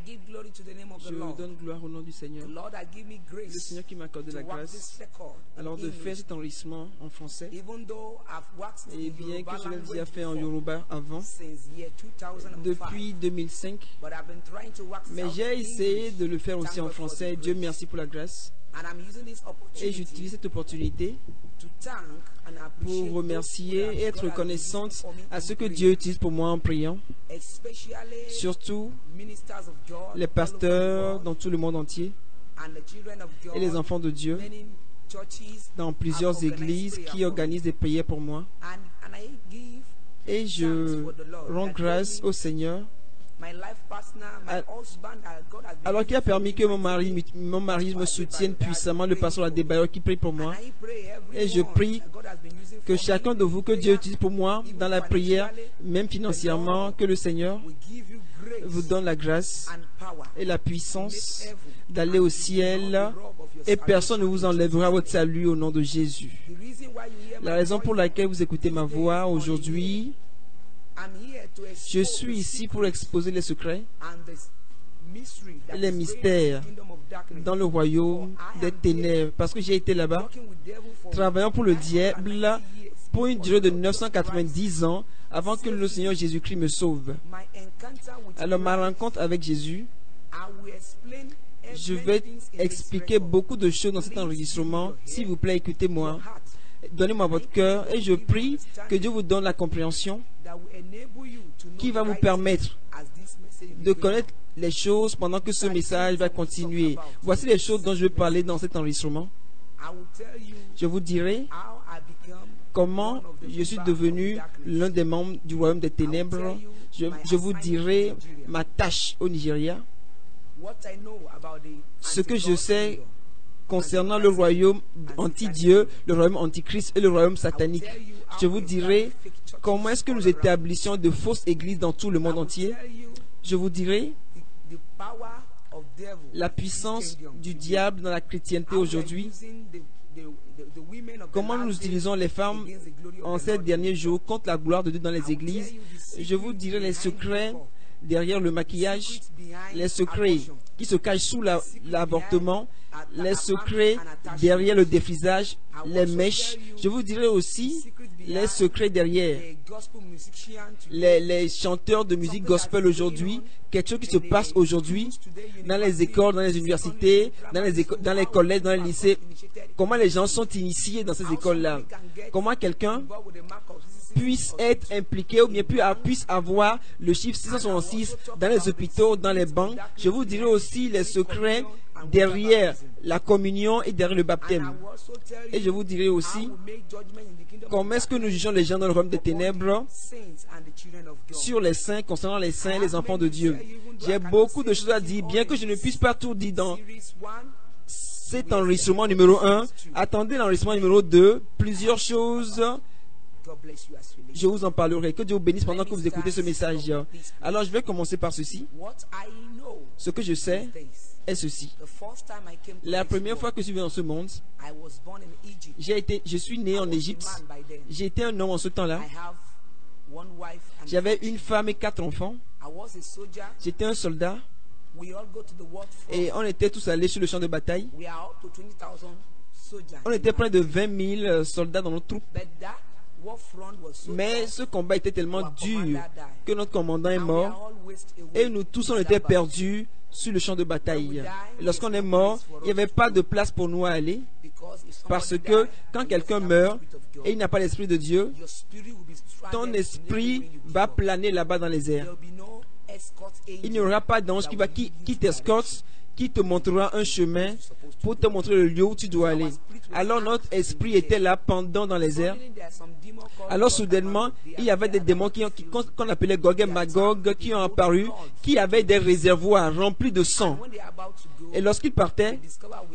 give glory to the name of the Je Lord. donne gloire au nom du Seigneur. The Lord has given me Le grace Seigneur qui m'a accordé to la work grâce this record alors in de faire English. cet enregistrement en français. Even though I've worked Et in bien Yoruba que je l'ai déjà language fait en before, Yoruba avant, since year 2005, depuis 2005, but I've been trying to work mais out j'ai in essayé English. de le faire aussi Thank en God for français. the Dieu grace. merci pour la grâce. And I'm using this Et opportunity j'utilise cette opportunité to thank and appreciate pour those remercier who et être God has been reconnaissante using for me à in ce que prayer. Dieu utilise pour moi en priant. Especially Surtout ministers of God les all over the pasteurs world dans tout le monde entier and the children of God. et les enfants de Dieu Many churches dans have plusieurs organized églises prayer qui for me. organisent des prières pour moi. And I give Et thanks je for the Lord rends that grâce gave au me Seigneur my life partner, my al- husband, that God has been alors qu'il a using for permis me que mon mari mightily. me soutienne puissamment, le pasteur Adebayo qui prie pour And moi. I pray Et je everyone prie that God has been using que for chacun me de in vous, que Dieu prayer, utilise pour moi even dans la prière, financially, même financièrement, que le Seigneur will give you grace vous donne la grâce and power et la to puissance make heaven d'aller and au to ciel, be not the rob of your et personne ne salvation vous in enlèvera Jesus' votre name. salut au nom de Jésus. The reason why you hear La my raison pour voice laquelle vous écoutez ma voix aujourd'hui, I'm here to je expose suis the ici pour secrets exposer les secrets and the mystery that les is reigning in mystères the kingdom of darkness. dans le royaume des ténèbres, parce que j'ai été là-bas, Working with devil for travaillant pour le 990 diable years pour une before durée de the Lord Jesus Christ. 990 ans avant que le Seigneur Jésus-Christ me sauve. My encounter with Alors ma Christ, rencontre avec Jésus, I will explain je many vais things in this expliquer record. beaucoup de choses dans cet enregistrement. S'il vous plaît, écoutez-moi. Donnez-moi votre cœur et je prie que Dieu vous donne la compréhension That will enable you to know qui va the vous right permettre things as this message de will go. connaître les choses pendant que ce message va continuer. Voici les choses dont je vais parler dans cet enregistrement. I will tell you Je vous dirai how I become comment one of the je suis members devenu of darkness. l'un des membres du royaume des ténèbres. Je vous dirai ma tâche au Nigeria, What I know about the ce que je anti-God sais kingdom. concernant le royaume anti-Dieu, le royaume antichrist et le royaume satanique. Je vous dirai comment est-ce que nous établissions de fausses églises dans tout le monde entier. Je vous dirai The power of devil la puissance du diable dans la chrétienté aujourd'hui. Comment nous utilisons les femmes en ces derniers jours contre la gloire de Dieu dans les églises. Je vous dirai les secrets derrière le maquillage, les secrets qui se cachent sous l'avortement, les secrets derrière le défrisage, les mèches. Je vous dirai aussi les secrets derrière les chanteurs de musique gospel aujourd'hui, quelque chose qui se passe aujourd'hui dans les écoles, dans les universités, dans les collèges, dans les lycées. Comment les gens sont initiés dans ces écoles-là. Comment quelqu'un puisse être impliqué ou bien puisse avoir le chiffre 666 dans les hôpitaux, dans les banques. Je vous dirai aussi les secrets derrière la communion et derrière le baptême. Et je vous dirai aussi comment est-ce que nous jugeons les gens dans le royaume des ténèbres sur les saints, concernant les saints et les enfants de Dieu. J'ai beaucoup de choses à dire, bien que je ne puisse pas tout dire dans cet enregistrement numéro 1. Attendez l'enregistrement numéro 2. Plusieurs choses, je vous en parlerai. Que Dieu vous bénisse pendant que vous écoutez ce message. Alors je vais commencer par ceci. Ce que je sais est ceci. La première fois que je suis venu dans ce monde, je suis né en Égypte. J'ai été un homme en ce temps-là. J'avais une femme et 4 enfants. J'étais un soldat. Et on était tous allés sur le champ de bataille. On était près de 20 000 soldats dans notre troupe. Mais ce combat était tellement dur que notre commandant est mort. Et nous tous, on était perdus sur le champ de bataille. Et lorsqu'on est mort, il n'y avait pas de place pour nous à aller. Parce que quand quelqu'un meurt et il n'a pas l'esprit de Dieu, ton esprit va planer là-bas dans les airs. Il n'y aura pas d'ange qui t'escorte, qui te montrera un chemin pour te montrer le lieu où tu dois aller. Alors notre esprit était là pendant dans les airs. Alors soudainement, il y avait des démons qu'on appelait Gog et Magog qui ont apparu, qui avaient des réservoirs remplis de sang. Et lorsqu'ils partaient,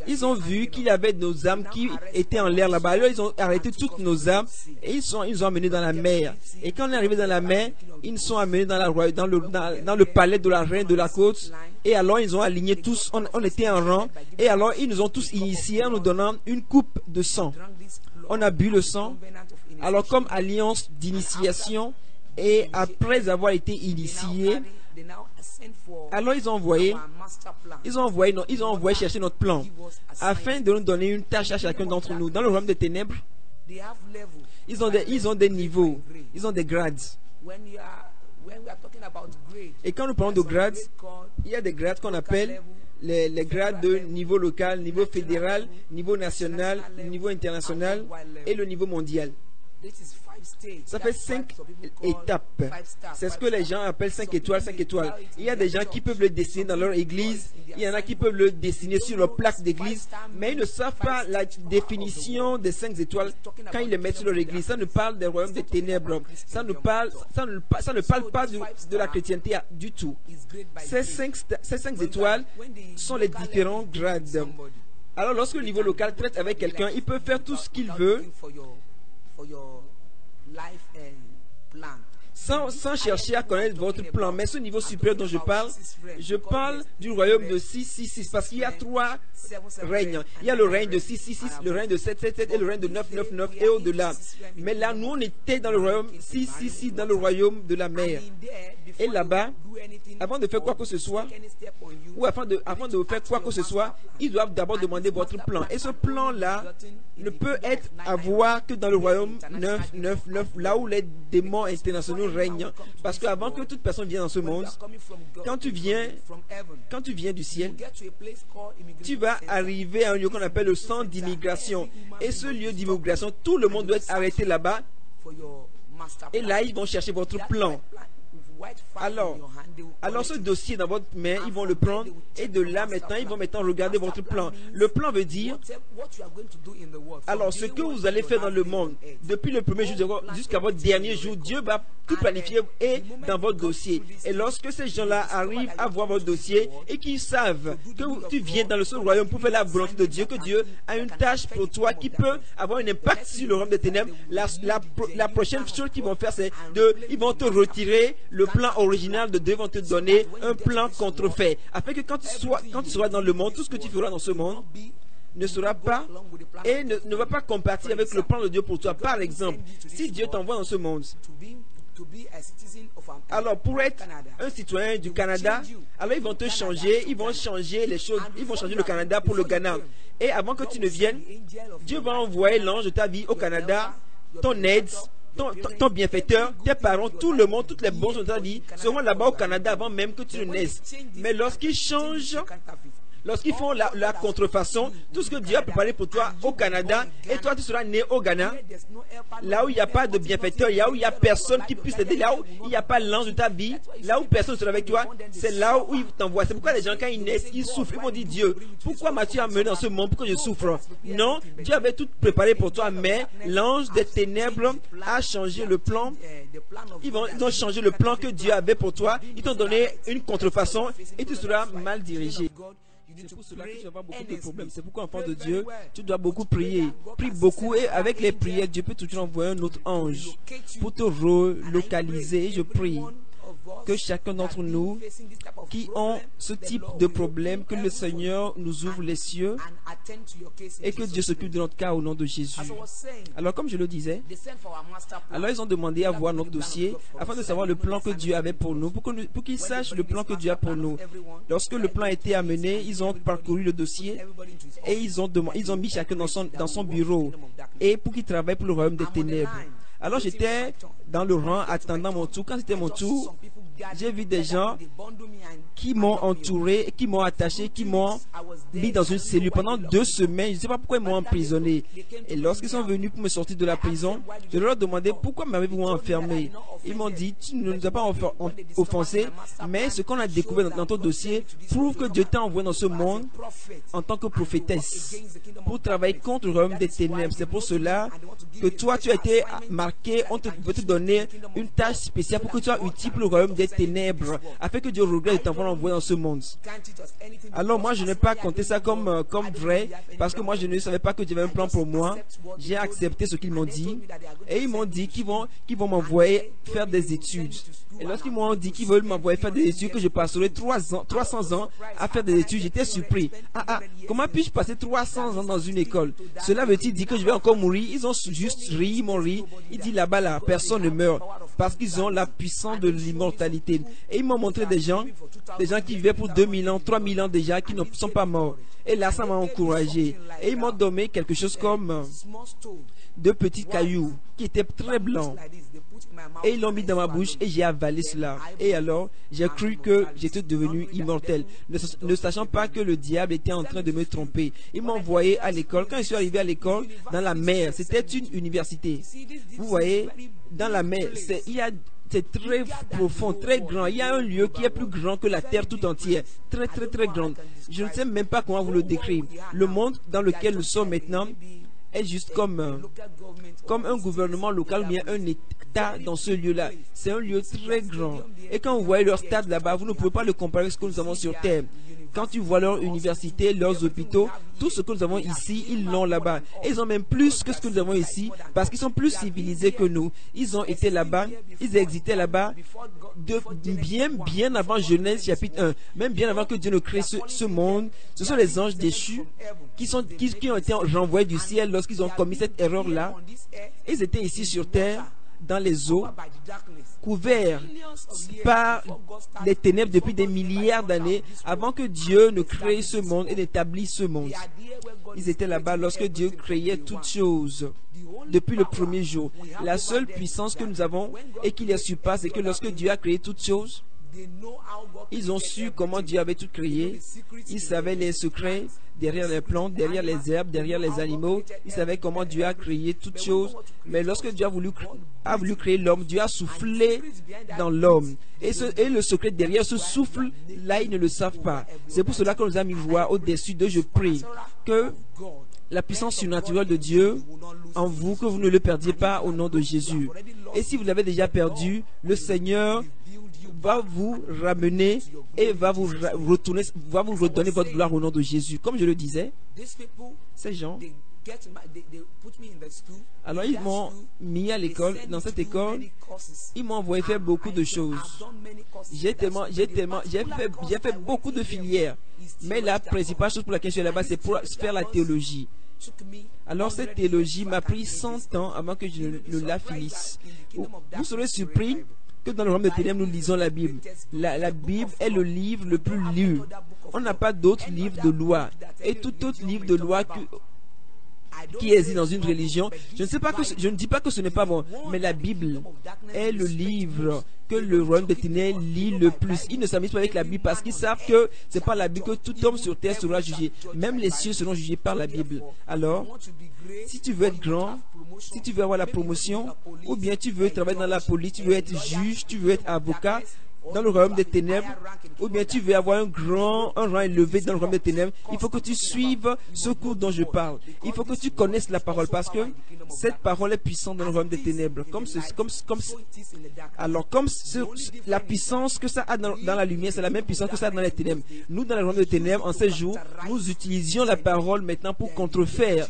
ils ont vu qu'il y avait nos âmes qui étaient en l'air là-bas. Alors ils ont arrêté toutes nos âmes et ils ont amené dans la mer. Et quand on est arrivé dans la mer, ils nous sont amenés dans le palais de la reine de la côte. Et alors ils ont aligné tous, on était en rang. Et alors ils nous ont tous initiés en nous donnant une coupe de sang. On a bu le sang. Alors comme alliance d'initiation, et après avoir été initiés, Alors ils ont envoyé chercher notre plan afin de nous donner une tâche à chacun d'entre nous. Dans le royaume des ténèbres, ils ont des niveaux, ils ont des grades. Et quand nous parlons de grades, il y a des grades qu'on appelle les grades de niveau local, niveau fédéral, niveau national, niveau international et le niveau mondial. Ça fait 5 étapes. C'est ce que les gens appellent 5 étoiles, 5 étoiles. Il y a des gens qui peuvent le dessiner dans leur église. Il y en a qui peuvent le dessiner sur leur plaque d'église. Mais ils ne savent pas la définition des 5 étoiles quand ils les mettent sur leur église. Ça ne parle des royaumes des ténèbres. Ça ne parle pas de la chrétienté du tout. Ces 5 étoiles sont les différents grades. Alors lorsque le niveau local traite avec quelqu'un, il peut faire tout ce qu'il veut sans chercher à connaître votre plan. Mais ce niveau supérieur dont je parle du royaume de 666, parce qu'il y a 3 règnes. Il y a le règne de 666, le règne de 777 et le règne de 999 et au-delà. Mais là, nous, on était dans le royaume 666, dans le royaume de la mer. Et là-bas, avant de faire quoi que ce soit, ou avant de faire quoi que ce soit, ils doivent d'abord demander votre plan. Et ce plan-là ne peut être à voir que dans le royaume 999, là où les démons internationaux règnent. Parce qu'avant que toute personne vienne dans ce monde, quand tu viens du ciel, tu vas arriver à un lieu qu'on appelle le centre d'immigration. Et ce lieu d'immigration, tout le monde doit être arrêté là-bas. Et là, ils vont chercher votre plan. Alors ce dossier dans votre main, ils vont le prendre et de là maintenant, ils vont maintenant regarder votre plan. Le plan veut dire, alors ce que vous allez faire dans le monde, depuis le premier jour jusqu'à votre dernier jour, Dieu va tout planifier et dans votre dossier. Et lorsque ces gens-là arrivent à voir votre dossier et qu'ils savent que tu viens dans le seul royaume pour faire la volonté de Dieu, que Dieu a une tâche pour toi qui peut avoir un impact sur le royaume des ténèbres, la prochaine chose qu'ils vont faire, c'est ils vont te retirer le plan original de Dieu, vont te donner un plan contrefait, afin que quand tu seras dans le monde, tout ce que tu feras dans ce monde ne sera pas et ne va pas compatir avec le plan de Dieu pour toi. Par exemple, si Dieu t'envoie dans ce monde, alors pour être un citoyen du Canada, alors ils vont te changer, ils vont changer les choses, ils vont changer le Canada pour le Ghana. Et avant que tu ne viennes, Dieu va envoyer l'ange de ta vie au Canada, ton aide, ton bienfaiteur, tes parents, tout le monde, toutes les bonnes choses de ta vie seront là-bas au Canada avant même que tu ne naisses. Mais lorsqu'ils changent, lorsqu'ils font la contrefaçon, tout ce que Dieu a préparé pour toi au Canada, et toi tu seras né au Ghana, là où il n'y a pas de bienfaiteur, là où il n'y a personne qui puisse t'aider, là où il n'y a pas l'ange de ta vie, là où personne ne sera avec toi, c'est là où il t'envoie. C'est pourquoi les gens, quand ils naissent, ils souffrent. Ils vont dire, Dieu, pourquoi m'as-tu amené dans ce monde pour que je souffre? Non, Dieu avait tout préparé pour toi, mais l'ange des ténèbres a changé le plan. Ils ont changé le plan que Dieu avait pour toi. Ils t'ont donné une contrefaçon et tu seras mal dirigé. C'est pour cela que tu vas avoir beaucoup de problèmes. C'est pourquoi, enfant de Dieu, tu dois beaucoup prier. Prie beaucoup et avec les prières, Dieu peut toujours envoyer un autre ange pour te relocaliser. Et je prie que chacun d'entre nous qui ont ce type de problème, que le Seigneur nous ouvre les cieux et que Dieu s'occupe de notre cas au nom de Jésus. Alors comme je le disais, alors ils ont demandé à voir notre dossier afin de savoir le plan que Dieu avait pour nous, pour qu'ils sachent le plan que Dieu a pour nous. Lorsque le plan a été amené, ils ont parcouru le dossier et ils ont mis chacun dans son bureau et pour qu'ils travaillent pour le royaume des ténèbres. Alors j'étais dans le rang attendant mon tour. Quand c'était mon tour, j'ai vu des gens qui m'ont entouré, qui m'ont attaché, qui m'ont mis dans une cellule pendant 2 semaines. Je ne sais pas pourquoi ils m'ont emprisonné. Et lorsqu'ils sont venus pour me sortir de la prison, je leur ai demandé pourquoi m'avez-vous enfermé. Ils m'ont dit, tu ne nous as pas offensé, mais ce qu'on a découvert dans ton dossier prouve que Dieu t'a envoyé dans ce monde en tant que prophétesse pour travailler contre le royaume des ténèbres. C'est pour cela que toi, tu as été marqué, on veut te donner une tâche spéciale pour que tu sois utile pour le royaume des ténèbres, afin que Dieu regrette de t'avoir envoyé dans ce monde. Alors moi, je n'ai pas compté ça comme vrai, parce que moi, je ne savais pas que Dieu avait un plan pour moi. J'ai accepté ce qu'ils m'ont dit, et ils m'ont dit qu'ils vont m'envoyer faire des études. Et lorsqu'ils m'ont dit qu'ils veulent m'envoyer faire des études, que je passerai 300 ans à faire des études, j'étais surpris. Comment puis-je passer 300 ans dans une école? Cela veut-il dire que je vais encore mourir? Ils ont juste ri, ils m'ont ri. Ils disent là-bas, personne ne meurt, parce qu'ils ont la puissance de l'immortalité. l'éternité. Et ils m'ont montré des gens qui vivaient pour 2000 ans, 3000 ans déjà, qui ne sont pas morts. Et là, ça m'a encouragé. Et ils m'ont donné quelque chose comme 2 petits cailloux qui étaient très blancs. Et ils l'ont mis dans ma bouche et j'ai avalé cela. Et alors, j'ai cru que j'étais devenu immortel, ne sachant pas que le diable était en train de me tromper. Ils m'ont envoyé à l'école. Quand je suis arrivé à l'école, dans la mer, c'était une université. Vous voyez, dans la mer, c'est très profond, très grand. Il y a un lieu qui est plus grand que la terre tout entière. Très, très, très grand. Je ne sais même pas comment vous le décrire. Le monde dans lequel nous sommes maintenant est juste comme un gouvernement local ou bien un État dans ce lieu-là. C'est un lieu très grand. Et quand vous voyez leur stade là-bas, vous ne pouvez pas le comparer avec ce que nous avons sur Terre. Quand tu vois leur université, leurs hôpitaux, tout ce que nous avons ici, ils l'ont là-bas. Et ils ont même plus que ce que nous avons ici, parce qu'ils sont plus civilisés que nous. Ils ont été là-bas, ils existaient là-bas, bien avant Genèse chapitre 1, même bien avant que Dieu ne crée ce monde. Ce sont les anges déchus qui ont été renvoyés du ciel lorsqu'ils ont commis cette erreur-là. Ils étaient ici sur terre, dans les eaux, couverts par les ténèbres depuis des milliards d'années avant que Dieu ne crée ce monde et n'établisse ce monde. Ils étaient là-bas lorsque Dieu créait toutes choses depuis le premier jour. La seule puissance que nous avons et qui les surpasse, c'est que lorsque Dieu a créé toutes choses, ils ont su comment Dieu avait tout créé. Ils savaient les secrets derrière les plantes, derrière les herbes, derrière les animaux. Ils savaient comment Dieu a créé toutes choses. Mais lorsque Dieu a voulu créer l'homme, Dieu a soufflé dans l'homme. Et le secret derrière ce souffle, là, ils ne le savent pas. C'est pour cela que nous avons mis voix au-dessus d'eux. Je prie que la puissance surnaturelle de Dieu en vous, que vous ne le perdiez pas au nom de Jésus. Et si vous l'avez déjà perdu, le Seigneur va vous ramener et va vous redonner votre gloire au nom de Jésus. Comme je le disais, ces gens, alors ils m'ont mis à l'école. Dans cette école, ils m'ont envoyé faire beaucoup de choses. J'ai fait beaucoup de filières. Mais la principale chose pour laquelle je suis là-bas, c'est pour faire la théologie. Alors cette théologie m'a pris 100 ans avant que je ne la finisse. Vous serez surpris que dans le royaume de ténèbres, nous lisons la Bible. La Bible est le livre le plus lu. On n'a pas d'autres livres de loi. Et tout autre livre de loi qui existe dans une religion, je ne dis pas que ce n'est pas bon, mais la Bible est le livre que le royaume de ténèbres lit le plus. Ils ne s'amusent pas avec la Bible parce qu'ils savent que c'est par la Bible que tout homme sur terre sera jugé. Même les cieux seront jugés par la Bible. Alors, si tu veux être grand, si tu veux avoir la promotion, ou bien tu veux travailler dans la police, tu veux être juge, tu veux être avocat dans le royaume des ténèbres, ou bien tu veux avoir un rang élevé dans le royaume des ténèbres, il faut que tu suives ce cours dont je parle. Il faut que tu connaisses la parole, parce que cette parole est puissante dans le royaume des ténèbres. La puissance que ça a dans la lumière, c'est la même puissance que ça a dans les ténèbres. Nous, dans le royaume des ténèbres, en ces jours, nous utilisions la parole maintenant pour contrefaire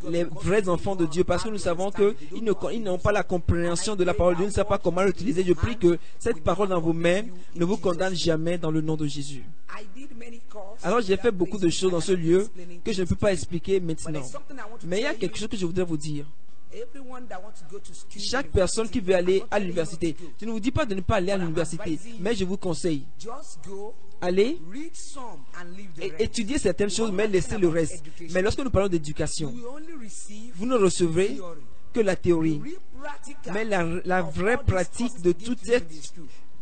les vrais enfants de Dieu, parce que nous savons qu'ils n'ont pas la compréhension de la parole de Dieu, ils ne savent pas comment l'utiliser. Je prie que cette parole dans vos mains ne vous condamne jamais dans le nom de Jésus. Alors j'ai fait beaucoup de choses dans ce lieu que je ne peux pas expliquer maintenant. Mais il y a quelque chose que je voudrais vous dire. Chaque personne qui veut aller à l'université, je ne vous dis pas de ne pas aller à l'université, mais je vous conseille, allez et étudier certaines choses, mais laissez le reste. Mais lorsque nous parlons d'éducation, vous ne recevrez que la théorie. Mais la vraie pratique de toute cette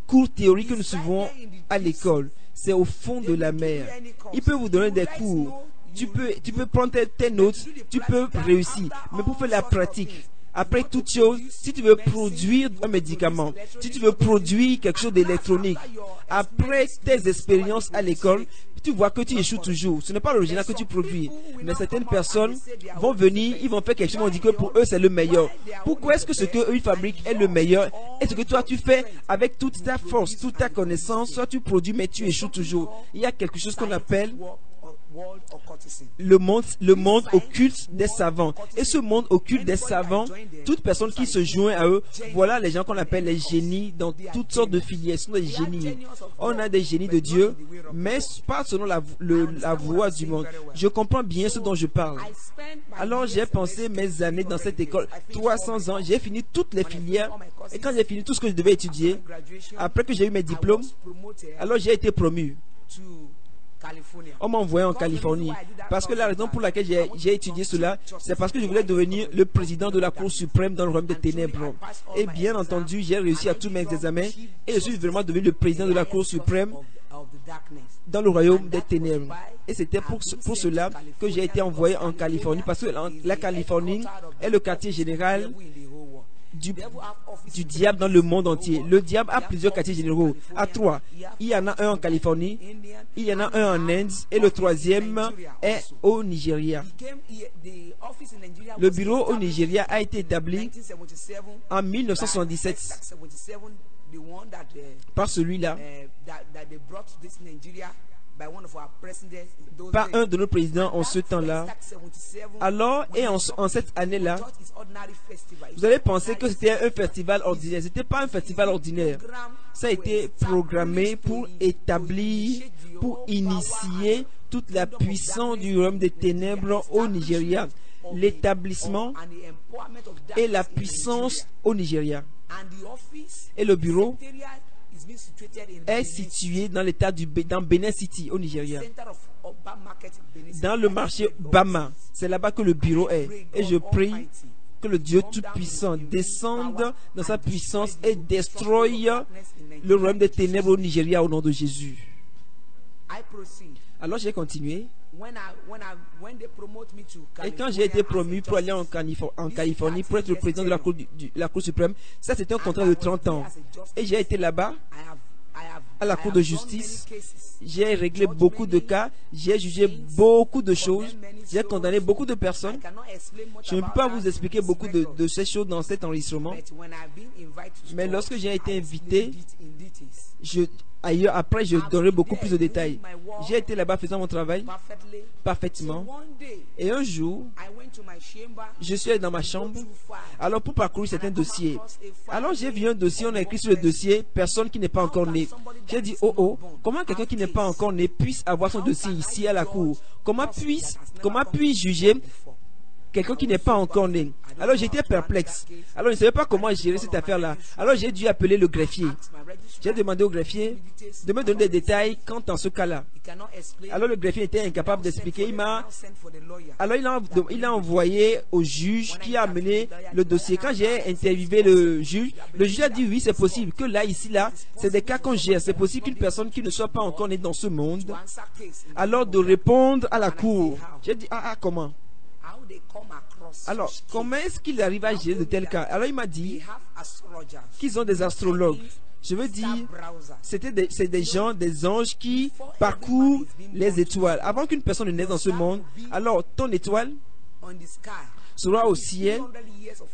cours théorique que nous suivons à l'école, c'est au fond de la mer. Il peut vous donner des cours. Tu peux prendre tes notes, tu peux réussir. Mais pour faire la pratique, après toute chose, si tu veux produire un médicament, si tu veux produire quelque chose d'électronique, après tes expériences à l'école, tu vois que tu échoues toujours. Ce n'est pas l'original que tu produis. Mais certaines personnes vont venir, ils vont faire quelque chose, on dit que pour eux c'est le meilleur. Pourquoi est-ce que ce qu'eux ils fabriquent est le meilleur? Et ce que toi tu fais avec toute ta force, toute ta connaissance, soit tu produis mais tu échoues toujours. Il y a quelque chose qu'on appelle le monde occulte des savants. Et ce monde occulte des savants, toute personne qui se joint à eux, voilà les gens qu'on appelle les génies dans toutes sortes de filières. Ce sont des génies. On a des génies de Dieu, mais pas selon la voie du monde. Je comprends bien ce dont je parle. Alors j'ai passé mes années dans cette école, 300 ans, j'ai fini toutes les filières. Et quand j'ai fini tout ce que je devais étudier, après que j'ai eu mes diplômes, alors j'ai été promu. On m'a envoyé en Californie. Parce que la raison pour laquelle j'ai étudié cela, c'est parce que je voulais devenir le président de la Cour suprême dans le royaume des ténèbres. Et bien entendu, j'ai réussi à tous mes examens et je suis vraiment devenu le président de la Cour suprême dans le royaume des ténèbres. Et c'était pour cela que j'ai été envoyé en Californie, parce que la Californie est le quartier général du diable dans le monde entier. Le diable a plusieurs quartiers généraux, à 3. Il y en a un en Californie, il y en a un en Inde, et le troisième est au Nigeria. Le bureau au Nigeria a été établi en 1977 par celui-là, par un de nos présidents en ce temps-là. Alors, et en cette année-là, vous allez penser que c'était un festival ordinaire. Ce n'était pas un festival ordinaire. Ça a été programmé pour établir, pour initier toute la puissance du royaume des ténèbres au Nigeria. L'établissement et la puissance au Nigeria. Et le bureau est situé dans l'état dans Benin City, au Nigeria. Dans le marché Bama. C'est là-bas que le bureau est. Et je prie que le Dieu Tout-Puissant descende dans sa puissance et détruise le royaume des ténèbres au Nigeria au nom de Jésus. Alors j'ai continué. Et quand j'ai été promu pour aller en Californie, pour être le président de la Cour suprême, ça c'était un contrat de 30 ans. Et j'ai été là-bas, à la Cour de justice. J'ai réglé beaucoup de cas, j'ai jugé beaucoup de choses, j'ai condamné beaucoup de personnes. Je ne peux pas vous expliquer beaucoup de ces choses dans cet enregistrement. Mais lorsque j'ai été invité, après, je donnerai beaucoup plus de détails. J'ai été là-bas faisant mon travail parfaitement. Et un jour, je suis allé dans ma chambre. Alors, pour parcourir certains dossiers. Alors, j'ai vu un dossier, on a écrit sur le dossier « Personne qui n'est pas encore né ». J'ai dit « Oh, comment quelqu'un qui n'est pas encore né puisse avoir son dossier ici à la cour? Comment puis-je juger quelqu'un qui n'est pas encore né ?» Alors j'étais perplexe. Alors je ne savais pas comment gérer cette affaire-là. Alors j'ai dû appeler le greffier. J'ai demandé au greffier de me donner des détails quant à ce cas-là. Alors le greffier était incapable d'expliquer. Il a envoyé au juge qui a amené le dossier. Quand j'ai interviewé le juge a dit oui, c'est possible que là, c'est des cas qu'on gère. C'est possible qu'une personne qui ne soit pas encore née dans ce monde, alors de répondre à la cour. J'ai dit comment? Alors, comment est-ce qu'il arrive à gérer de tels cas? Alors, il m'a dit qu'ils ont des astrologues. Je veux dire, c'est des gens, des anges qui parcourent les étoiles. Avant qu'une personne ne naisse dans ce monde, alors ton étoile sera au ciel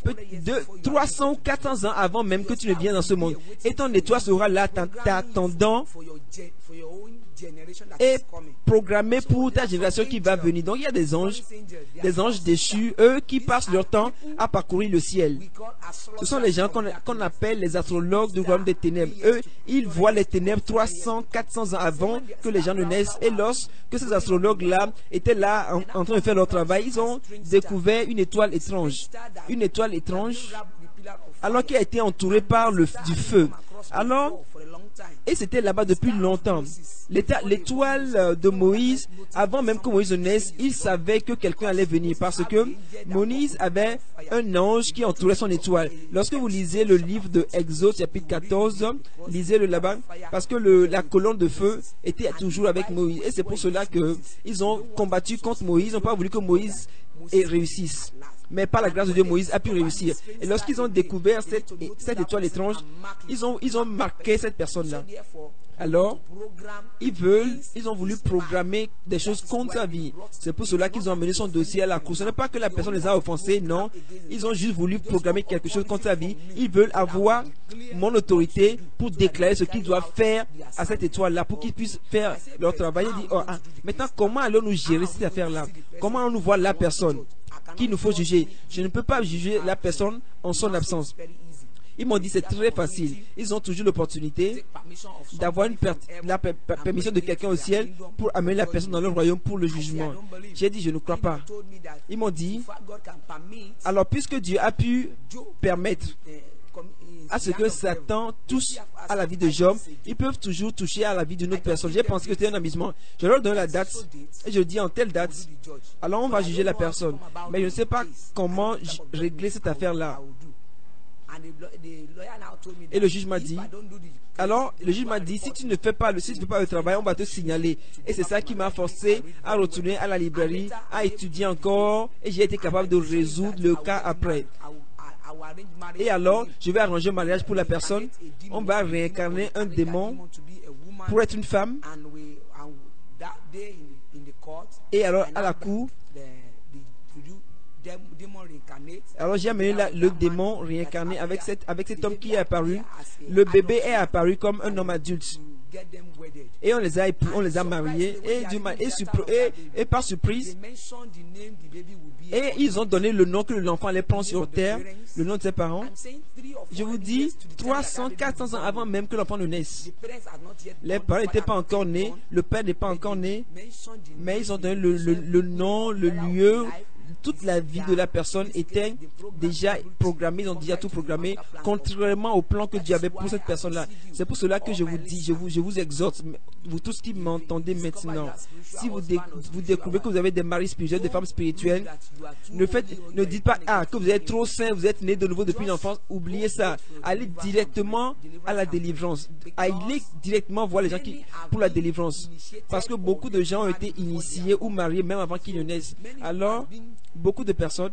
de 300 ou 400 ans avant même que tu ne viennes dans ce monde. Et ton étoile sera là t'attendant et programmé pour ta génération qui va venir. Donc il y a des anges déchus, eux qui passent leur temps à parcourir le ciel. Ce sont les gens qu'on appelle les astrologues du royaume des ténèbres. Eux, ils voient les ténèbres 300, 400 ans avant que les gens ne naissent. Et lorsque ces astrologues-là étaient là en train de faire leur travail, ils ont découvert une étoile étrange. Une étoile étrange, alors qui a été entourée par du feu. Alors, et c'était là-bas depuis longtemps. L'étoile de Moïse, avant même que Moïse naisse, il savait que quelqu'un allait venir parce que Moïse avait un ange qui entourait son étoile. Lorsque vous lisez le livre de Exode chapitre 14, lisez-le là-bas parce que la colonne de feu était toujours avec Moïse. Et c'est pour cela qu'ils ont combattu contre Moïse. Ils n'ont pas voulu que Moïse réussisse. Mais par la grâce de Dieu, Moïse a pu réussir. Et lorsqu'ils ont découvert cette étoile étrange, ils ont marqué cette personne-là. Alors, ils ont voulu programmer des choses contre sa vie. C'est pour cela qu'ils ont amené son dossier à la cour. Ce n'est pas que la personne les a offensés, non. Ils ont juste voulu programmer quelque chose contre sa vie. Ils veulent avoir mon autorité pour déclarer ce qu'ils doivent faire à cette étoile-là, pour qu'ils puissent faire leur travail. Il dit, oh, maintenant, comment allons-nous gérer cette affaire-là? Comment allons-nous voir la personne qu'il nous faut juger? Je ne peux pas juger la personne en son absence. Ils m'ont dit c'est très facile. Ils ont toujours l'opportunité d'avoir la permission de quelqu'un au ciel pour amener la personne dans le royaume pour le jugement. J'ai dit je ne crois pas. Ils m'ont dit alors puisque Dieu a pu permettre à ce que Satan touche à la vie de Job, ils peuvent toujours toucher à la vie d'une autre personne. J'ai pensé que c'était un amusement. Je leur donne la date et je dis en telle date, alors on va juger la personne. Mais je ne sais pas comment régler cette affaire-là. Et le juge m'a dit, alors le juge m'a dit, si tu ne fais pas le travail, on va te signaler. Et c'est ça qui m'a forcé à retourner à la librairie, à étudier encore, et j'ai été capable de résoudre le cas après. Et alors, je vais arranger un mariage pour la personne. On va réincarner un démon pour être une femme. Et alors, à la cour, alors j'ai amené le démon réincarné avec cet homme qui est apparu. Le bébé est apparu comme un homme adulte. Et on les a mariés. Et par surprise, et ils ont donné le nom que l'enfant allait prendre sur terre, le nom de ses parents. Je vous dis, 300, 400 ans avant même que l'enfant ne naisse. Les parents n'étaient pas encore nés, le père n'est pas encore né, mais ils ont donné le nom, le lieu. Toute la vie de la personne était déjà programmée, ils ont déjà tout programmé, contrairement au plan que Dieu avait pour cette personne-là. C'est pour cela que je vous dis, je vous exhorte, vous tous qui m'entendez maintenant, si vous découvrez que vous avez des maris spirituels, des femmes spirituelles, ne dites pas que vous êtes trop saint, vous êtes né de nouveau depuis l'enfance, oubliez ça. Allez directement à la délivrance. Allez directement voir les gens pour la délivrance. Parce que beaucoup de gens ont été initiés ou mariés même avant qu'ils ne naissent. Alors, beaucoup de personnes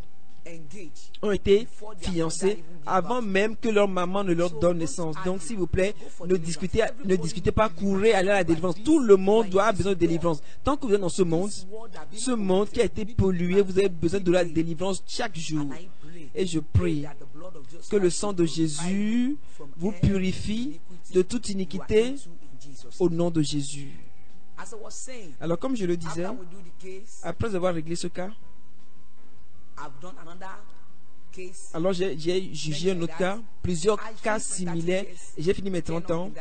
ont été fiancées avant même que leur maman ne leur donne naissance. Donc, s'il vous plaît, ne discutez pas, courez, allez à la délivrance. Tout le monde doit avoir besoin de délivrance. Tant que vous êtes dans ce monde qui a été pollué, vous avez besoin de la délivrance chaque jour. Et je prie que le sang de Jésus vous purifie de toute iniquité au nom de Jésus. Alors, comme je le disais, après avoir réglé ce cas, alors j'ai jugé un autre cas, plusieurs cas similaires, et j'ai fini mes 30 ans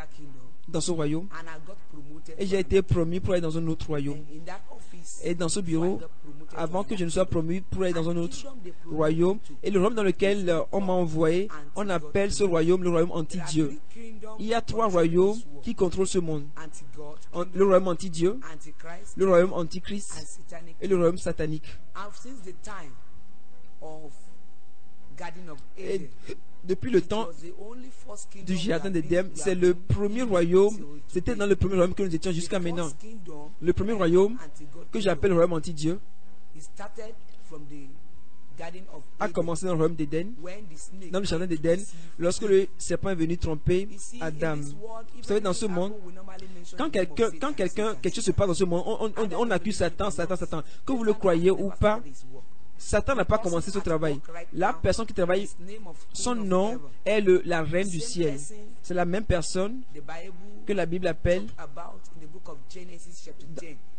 dans ce royaume, et j'ai été promu pour aller dans un autre royaume. Et dans ce bureau, avant que je ne sois promu pour aller dans un autre royaume, et le royaume dans lequel on m'a envoyé, on appelle ce royaume le royaume anti-Dieu. Il y a 3 royaumes qui contrôlent ce monde. Le royaume anti-Dieu, le royaume anti-Christ et le royaume satanique. Et depuis le temps du jardin d'Éden, c'est le premier royaume, c'était dans le premier royaume que nous étions jusqu'à maintenant. Le premier royaume, que j'appelle le royaume anti-Dieu, a commencé dans le royaume d'Éden, dans le jardin d'Éden, lorsque le serpent est venu tromper Adam. Vous savez, dans ce monde, quand quelque chose se passe dans ce monde, on accuse Satan. Que vous le croyez ou pas, Satan n'a pas commencé ce travail. La personne qui travaille, son nom est la reine du ciel. C'est la même personne que la Bible appelle.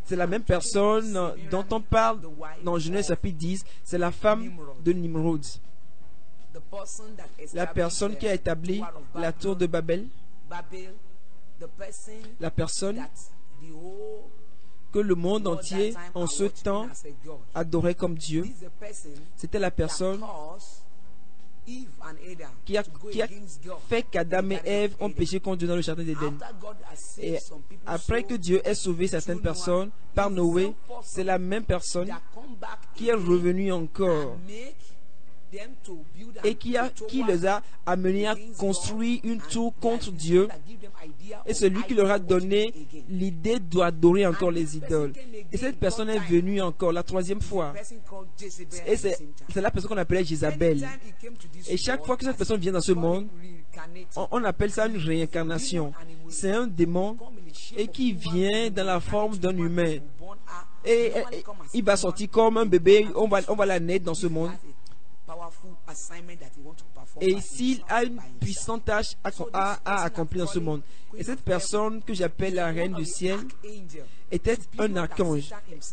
C'est la même personne dont on parle dans Genèse chapitre 10. C'est la femme de Nimrod. La personne qui a établi la tour de Babel. La personne que le monde entier en ce temps adorait comme Dieu. C'était la personne qui a fait qu'Adam et Ève ont péché contre Dieu dans le jardin d'Éden. Et après que Dieu ait sauvé certaines personnes par Noé, c'est la même personne qui est revenue encore et qui les a amenés à construire une tour contre Dieu. Et celui qui leur a donné l'idée d'adorer encore les idoles. Et cette personne est venue encore la troisième fois. Et c'est la personne qu'on appelait Jézabel. Et chaque fois que cette personne vient dans ce monde, on appelle ça une réincarnation. C'est un démon et qui vient dans la forme d'un humain. Et il va sortir comme un bébé, on va la naître dans ce monde. Et s'il a une puissante tâche à accomplir dans ce monde. Et cette personne que j'appelle la reine du ciel était un archange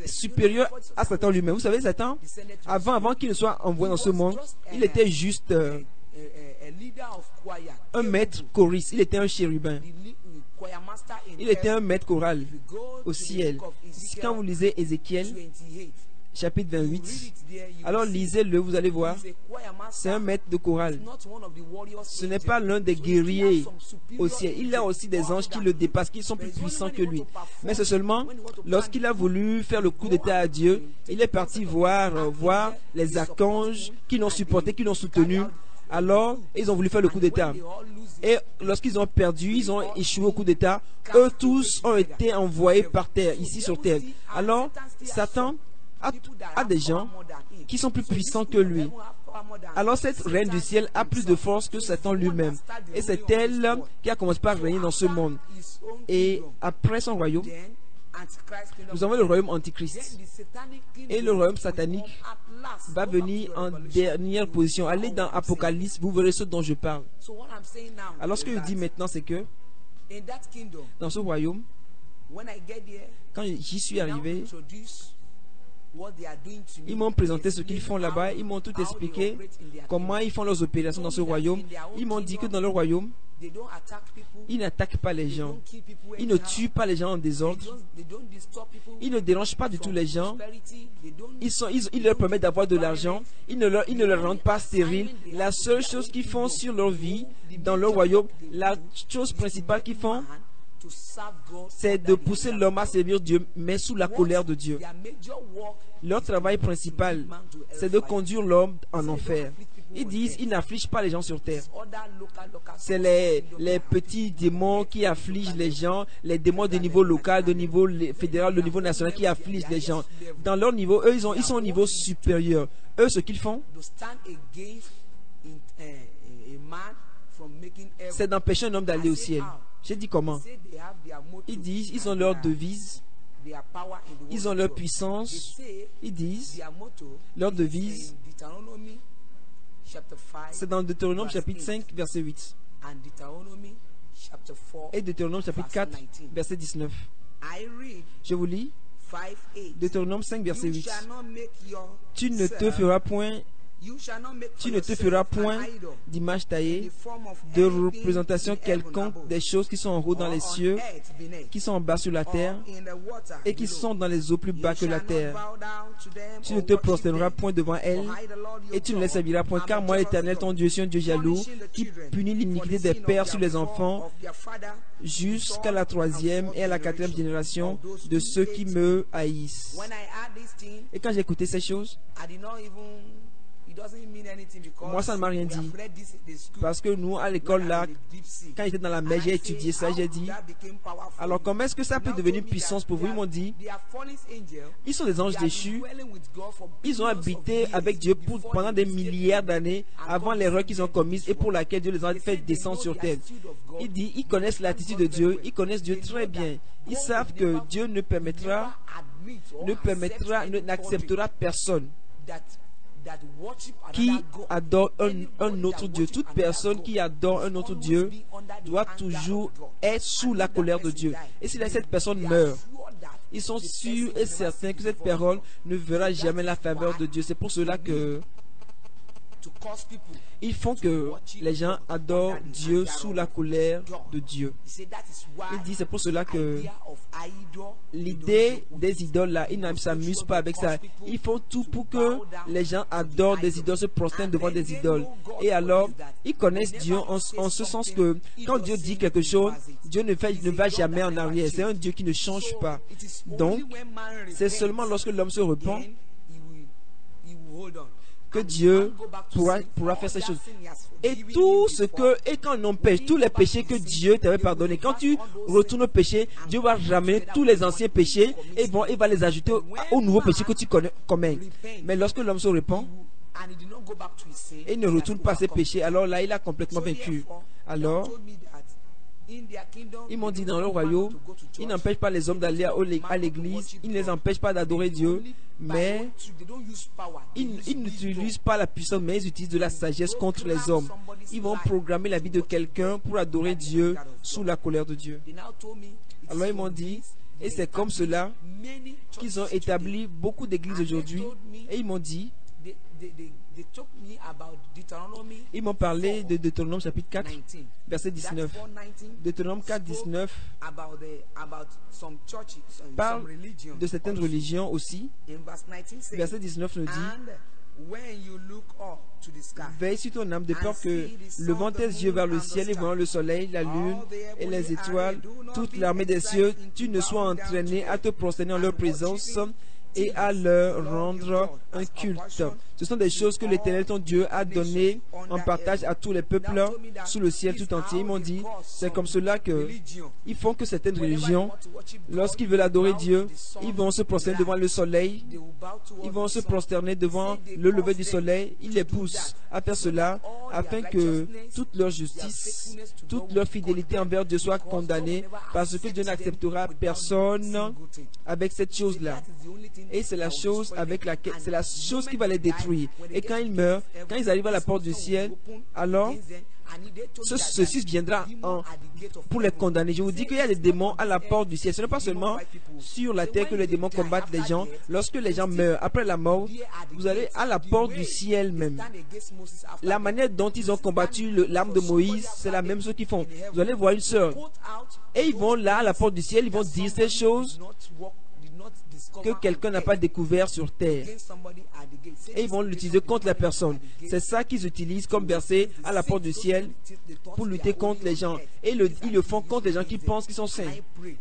supérieur à Satan lui-même. Vous savez, Satan, avant qu'il ne soit envoyé dans ce monde, il était juste un maître choriste. Il était un chérubin. Il était un maître choral au ciel. Quand vous lisez Ézéchiel, chapitre 28, alors lisez-le, vous allez voir. C'est un maître de chorale. Ce n'est pas l'un des guerriers au ciel. Il y a aussi des anges qui le dépassent, qui sont plus puissants que lui. Mais c'est seulement lorsqu'il a voulu faire le coup d'état à Dieu, il est parti voir les archanges qui l'ont supporté, qui l'ont soutenu. Alors, ils ont voulu faire le coup d'état. Et lorsqu'ils ont perdu, ils ont échoué au coup d'état. Eux tous ont été envoyés par terre, ici sur terre. Alors, Satan a des gens qui sont plus puissants que lui. Alors cette reine du ciel a plus de force que Satan lui-même. Et c'est elle qui a commencé par régner dans ce monde. Et après son royaume, nous avons le royaume antichrist. Et le royaume satanique va venir en dernière position. Allez dans Apocalypse, vous verrez ce dont je parle. Alors ce que je dis maintenant, c'est que dans ce royaume, quand j'y suis arrivé, ils m'ont présenté ce qu'ils font là-bas, ils m'ont tout expliqué, comment ils font leurs opérations dans ce royaume. Ils m'ont dit que dans leur royaume, ils n'attaquent pas les gens, ils ne tuent pas les gens en désordre, ils ne dérangent pas du tout les gens, ils leur permettent d'avoir de l'argent, ils ne leur rendent pas stériles. La seule chose qu'ils font sur leur vie, dans leur royaume, la chose principale qu'ils font, c'est de pousser l'homme à servir Dieu, mais sous la colère de Dieu. Leur travail principal, c'est de conduire l'homme en enfer. Ils disent, ils n'affligent pas les gens sur terre. C'est les petits démons qui affligent les gens, les démons de niveau local, de niveau fédéral, de niveau national qui affligent les gens. Dans leur niveau, eux, ils sont au niveau supérieur. Eux, ce qu'ils font, c'est d'empêcher un homme d'aller au ciel. J'ai dit comment? Ils disent, ils ont leur devise, ils ont leur puissance. Ils disent, leur devise, c'est dans Deutéronome chapitre 5, verset 8. Et Deutéronome chapitre 4, verset 19. Je vous lis. Deutéronome 5, verset 8. Tu ne te feras point d'image taillée, de représentation quelconque des choses qui sont en haut dans les cieux, qui sont en bas sur la terre, et qui sont dans les eaux plus bas que la terre. Tu ne te prosterneras point devant elles, et tu ne les serviras point, car moi, l'Éternel, ton Dieu, suis un Dieu jaloux, qui punit l'iniquité des pères sur les enfants, jusqu'à la 3e et à la 4e génération de ceux qui me haïssent. Et quand j'ai écouté ces choses, moi, ça ne m'a rien dit. Parce que nous, à l'école, là, quand j'étais dans la mer, j'ai étudié ça, j'ai dit, alors comment est-ce que ça peut devenir une puissance pour vous? Ils m'ont dit, ils sont des anges déchus. Ils ont habité avec Dieu pendant des milliards d'années avant l'erreur qu'ils ont commise et pour laquelle Dieu les a fait descendre sur terre. Il dit, ils connaissent l'attitude de Dieu, ils connaissent Dieu très bien. Ils savent que Dieu n'acceptera personne qui adore un autre Dieu. Toute personne qui adore un autre Dieu doit toujours être sous la colère de Dieu. Et si cette personne meurt, ils sont sûrs et certains que cette personne ne verra jamais la faveur de Dieu. C'est pour cela que ils font que les gens adorent Dieu sous la colère de Dieu. Il dit, c'est pour cela que l'idée des idoles là, ils ne s'amusent pas avec ça. Ils font tout pour que les gens adorent des idoles, se prosternent devant des idoles. Et alors, ils connaissent Dieu en ce sens que quand Dieu dit quelque chose, Dieu ne va jamais en arrière. C'est un Dieu qui ne change pas. Donc, c'est seulement lorsque l'homme se repent que Dieu pourra faire ces choses. Et tout ce que, et quand on pêche, tous les péchés que Dieu t'avait pardonnés, quand tu retournes au péché, Dieu va ramener tous les anciens péchés et bon, il va les ajouter aux nouveaux péchés que tu connais commun. Mais lorsque l'homme se repent et ne retourne pas à ses péchés, alors là, il a complètement vaincu. Alors, ils m'ont dit dans le royaume, ils n'empêchent pas les hommes d'aller à l'église, ils ne les empêchent pas d'adorer Dieu, mais ils n'utilisent pas la puissance, mais ils utilisent de la sagesse contre les hommes. Ils vont programmer la vie de quelqu'un pour adorer Dieu sous la colère de Dieu. Alors ils m'ont dit, et c'est comme cela qu'ils ont établi beaucoup d'églises aujourd'hui, et ils m'ont dit, ils m'ont parlé de Deutéronome chapitre 4, verset 19. Deutéronome 4, 19 parle de certaines religions aussi. Verset 19 nous dit, veille sur ton âme de peur que, levant tes yeux vers le ciel et voyant le soleil, la lune et les étoiles, toute l'armée des cieux, tu ne sois entraîné à te prosterner en leur présence et à leur rendre un culte. Ce sont des choses que l'Éternel ton Dieu a données en partage à tous les peuples sous le ciel tout entier. Ils m'ont dit, c'est comme cela que ils font que certaines religions, lorsqu'ils veulent adorer Dieu, ils vont se prosterner devant le soleil, ils vont se prosterner devant le lever du soleil, ils les poussent à faire cela afin que toute leur justice, toute leur fidélité envers Dieu soit condamnée, parce que Dieu n'acceptera personne avec cette chose-là. Et c'est la chose avec laquelle, c'est la chose qui va les détruire. Et quand ils meurent, quand ils arrivent à la porte du ciel, alors ceci viendra pour les condamner. Je vous dis qu'il y a des démons à la porte du ciel. Ce n'est pas seulement sur la terre que les démons combattent les gens. Lorsque les gens meurent, après la mort, vous allez à la porte du ciel même. La manière dont ils ont combattu l'âme de Moïse, c'est la même chose qu'ils font. Vous allez voir une sœur. Et ils vont là à la porte du ciel, ils vont dire ces choses que quelqu'un n'a pas découvert sur terre. Et ils vont l'utiliser contre la personne. C'est ça qu'ils utilisent comme verset à la porte du ciel pour lutter contre les gens. Et ils le font contre les gens qui pensent qu'ils sont saints.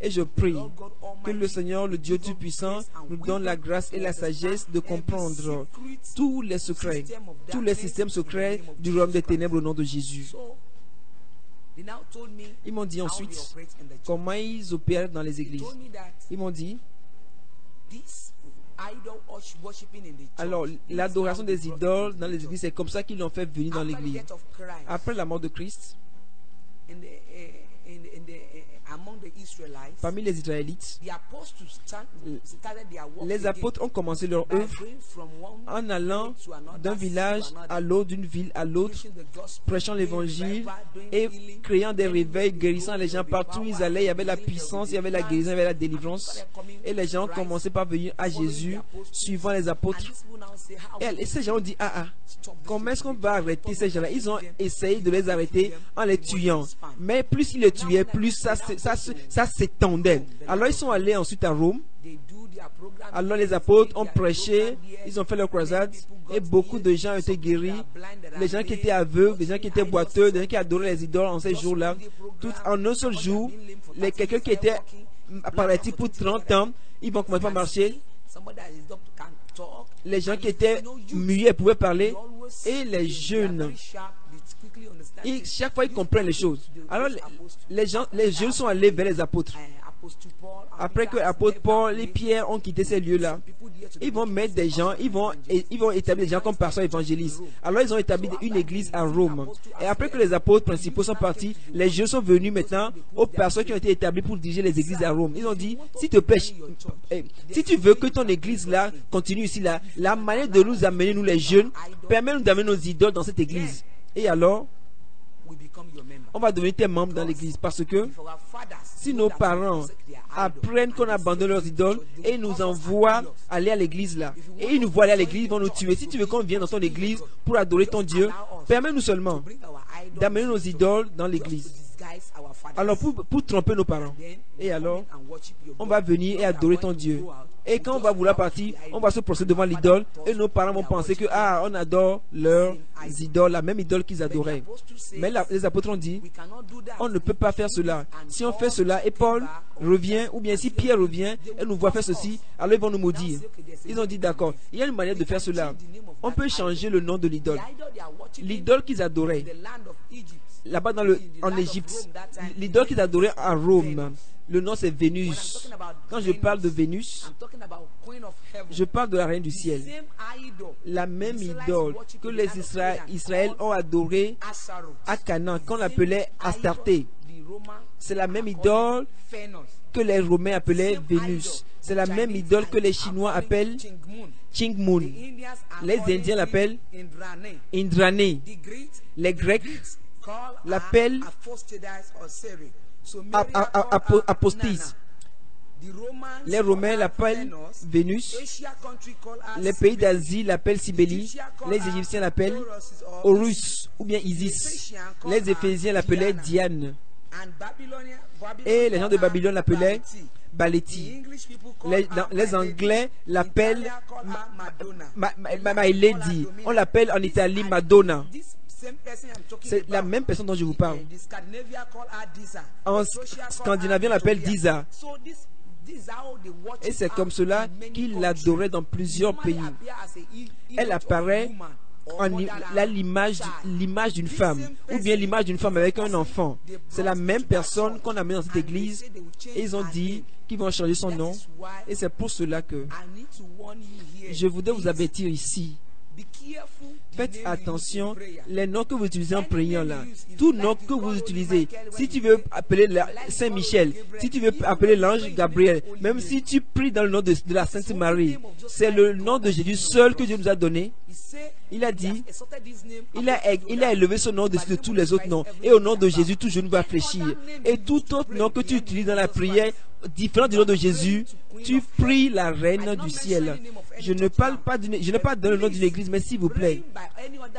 Et je prie que le Seigneur, le Dieu Tout-Puissant, nous donne la grâce et la sagesse de comprendre tous les secrets, tous les systèmes secrets du royaume des ténèbres au nom de Jésus. Ils m'ont dit ensuite comment ils opèrent dans les églises. Ils m'ont dit, alors, l'adoration des idoles dans les églises, c'est comme ça qu'ils l'ont fait venir dans l'église. Après la mort de Christ, parmi les Israélites, les apôtres ont commencé leur œuvre en allant d'un village à l'autre, d'une ville à l'autre, prêchant l'évangile et créant des réveils, guérissant les gens partout où ils allaient. Il y avait la puissance, il y avait la guérison, il y avait la délivrance. Et les gens commençaient par venir à Jésus, suivant les apôtres. Et ces gens ont dit, comment est-ce qu'on va arrêter ces gens-là? Ils ont essayé de les arrêter en les tuant. Mais plus ils les tuaient, plus ça s'étendait. Alors ils sont allés ensuite à Rome. Alors les apôtres ont prêché, ils ont fait leur croisade et beaucoup de gens ont été guéris. Les gens qui étaient aveugles, les gens qui étaient boiteux, les gens qui adoraient les idoles en ces jours-là. Tout en un seul jour, quelqu'un qui était paralytique pour 30 ans, ils vont commencer à marcher. Les gens qui étaient muets pouvaient parler et les jeunes. Et chaque fois, ils comprennent les choses. Alors, les jeunes sont allés vers les apôtres. Après que l'apôtre Paul et Pierre ont quitté ces lieux-là, ils vont mettre des gens, ils vont établir des gens comme pasteurs évangélistes. Alors, ils ont établi une église à Rome. Et après que les apôtres principaux sont partis, les jeunes sont venus maintenant aux personnes qui ont été établies pour diriger les églises à Rome. Ils ont dit, s'il te plaît, si tu veux que ton église-là continue ici, là, la manière de nous amener, nous les jeunes, permet-nous d'amener nos idoles dans cette église. Et alors, on va devenir tes membres dans l'église, parce que si nos parents apprennent qu'on abandonne leurs idoles et nous envoient aller à l'église là, et ils nous voient aller à l'église, ils vont nous tuer. Si tu veux qu'on vienne dans ton église pour adorer ton Dieu, permets-nous seulement d'amener nos idoles dans l'église. Alors pour tromper nos parents. Et alors, on va venir et adorer ton Dieu. Et quand on va vouloir partir, on va se prosterner devant l'idole. Et nos parents vont penser que, ah, on adore leurs idoles, la même idole qu'ils adoraient. Mais les apôtres ont dit, on ne peut pas faire cela. Si on fait cela, et Paul revient, ou bien si Pierre revient, et nous voit faire ceci, alors ils vont nous maudire. Ils ont dit, d'accord, il y a une manière de faire cela. On peut changer le nom de l'idole. L'idole qu'ils adoraient, là-bas en Égypte, l'idole qu'ils adoraient à Rome, le nom c'est Vénus. Quand je parle de Vénus, je parle de la reine du ciel. La même idole que les Israël ont adorée à Canaan, qu'on appelait Astarté. C'est la même idole que les Romains appelaient Vénus. C'est la même idole que les Chinois appellent Chingmun. Les Indiens l'appellent Indrané. Les Grecs l'appellent Apostis. Les Romains l'appellent Vénus. Les pays d'Asie l'appellent Cybélie. Les Égyptiens l'appellent Horus ou bien Isis. Les Éphésiens l'appelaient Diane. Et les gens de Babylone l'appelaient Baléti. Les Anglais l'appellent My Lady. On l'appelle en Italie Madonna. C'est la même personne dont je vous parle. En scandinavien, on l'appelle Disa. Et c'est comme cela qu'il l'adorait dans plusieurs pays. Elle apparaît l'image d'une femme, ou bien l'image d'une femme avec un enfant. C'est la même personne qu'on a mis dans cette église, et ils ont dit qu'ils vont changer son nom. Et c'est pour cela que je voudrais vous avertir ici. Faites attention, les noms que vous utilisez en priant là, tout nom que vous utilisez, si tu veux appeler Saint-Michel, si tu veux appeler l'ange Gabriel, même si tu pries dans le nom de la Sainte Marie, c'est le nom de Jésus seul que Dieu nous a donné. Il a dit, il a élevé son nom au-dessus de tous les autres noms, et au nom de Jésus, tout genou va fléchir. Et tout autre nom que tu utilises dans la prière, différent du nom de Jésus, tu pries la reine du ciel. Je ne parle pas dans le nom d'une église, mais s'il vous plaît,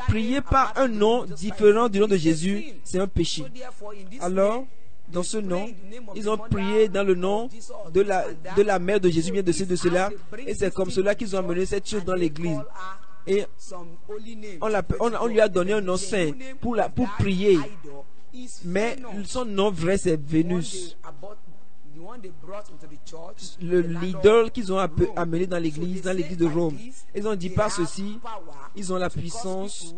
priez par un nom différent du nom de Jésus, c'est un péché. Alors, dans ce nom, ils ont prié dans le nom de la mère de Jésus, bien de cela, et c'est comme cela qu'ils ont amené cette chose dans l'église. Et on lui a donné un nom saint pour prier. Mais son nom vrai, c'est Vénus. L'idole qu'ils ont amené dans l'église de Rome. Ils ont dit par ceci, ils ont la puissance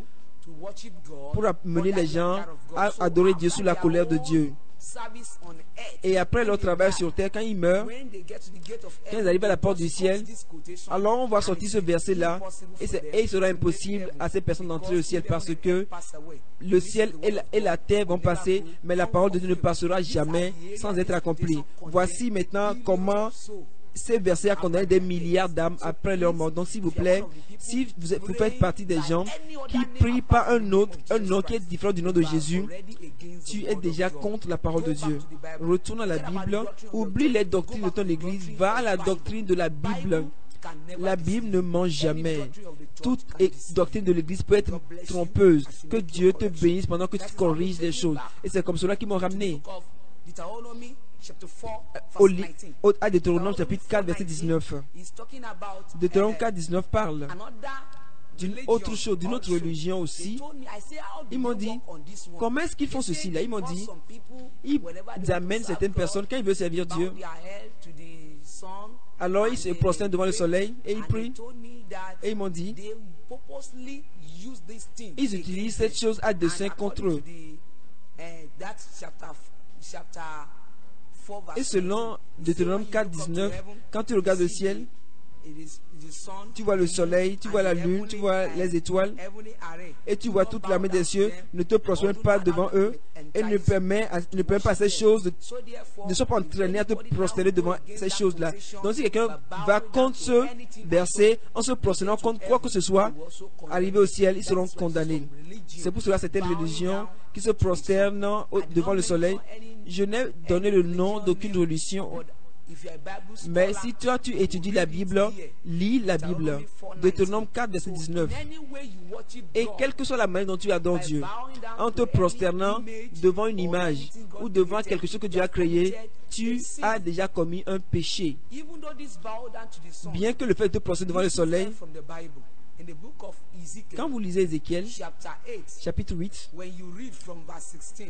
pour amener les gens à adorer Dieu sous la colère de Dieu. Et après leur travail sur terre, quand ils meurent, quand ils arrivent à la porte du ciel, alors on va sortir ce verset-là, et il sera impossible à ces personnes d'entrer au ciel parce que le ciel et la terre vont passer, mais la parole de Dieu ne passera jamais sans être accomplie. Voici maintenant comment ces versets a condamné des milliards d'âmes après leur mort. Donc s'il vous plaît, si vous faites partie des gens qui prient par un nom qui est différent du nom de Jésus, tu es déjà contre la parole de Dieu. Retourne à la Bible, oublie les doctrines de ton église, va à la doctrine de la Bible. La Bible ne ment jamais. Toute doctrine de l'église peut être trompeuse. Que Dieu te bénisse pendant que tu corriges les choses. Et c'est comme cela qu'ils m'ont ramené à Deutéronome chapitre 4 verset 19. Deutéronome 4 19 parle d'une autre chose, d'une autre religion aussi. Ils m'ont dit, comment est-ce qu'ils font ceci là? Ils m'ont dit, ils amènent certaines personnes quand ils veulent servir Dieu. Alors ils se prosternent devant le soleil et ils prient. Et ils m'ont dit, ils utilisent cette chose à dessein contre eux. Et selon Deutéronome 4, 19, quand tu regardes le ciel, tu vois le soleil, tu vois la lune, tu vois les étoiles, et tu vois toute l'armée des cieux, ne te prospère pas devant eux, et ne permet pas à ces choses ne sois pas entraîné à te prosterner devant ces choses-là. Donc si quelqu'un va contre ce verset, en se prosternant contre quoi que ce soit, arrivé au ciel, ils seront condamnés. C'est pour cela certaines religions qui se prosternent devant le soleil. Je n'ai donné le nom d'aucune religion Mais si toi tu étudies la Bible, lis la Bible. Deutéronome 4, verset 19. Et quelle que soit la manière dont tu adores Dieu, en te prosternant devant une image ou devant quelque chose que Dieu a créé, tu as déjà commis un péché. Bien que le fait de te prosterner devant le soleil, quand vous lisez Ézéchiel, chapitre 8,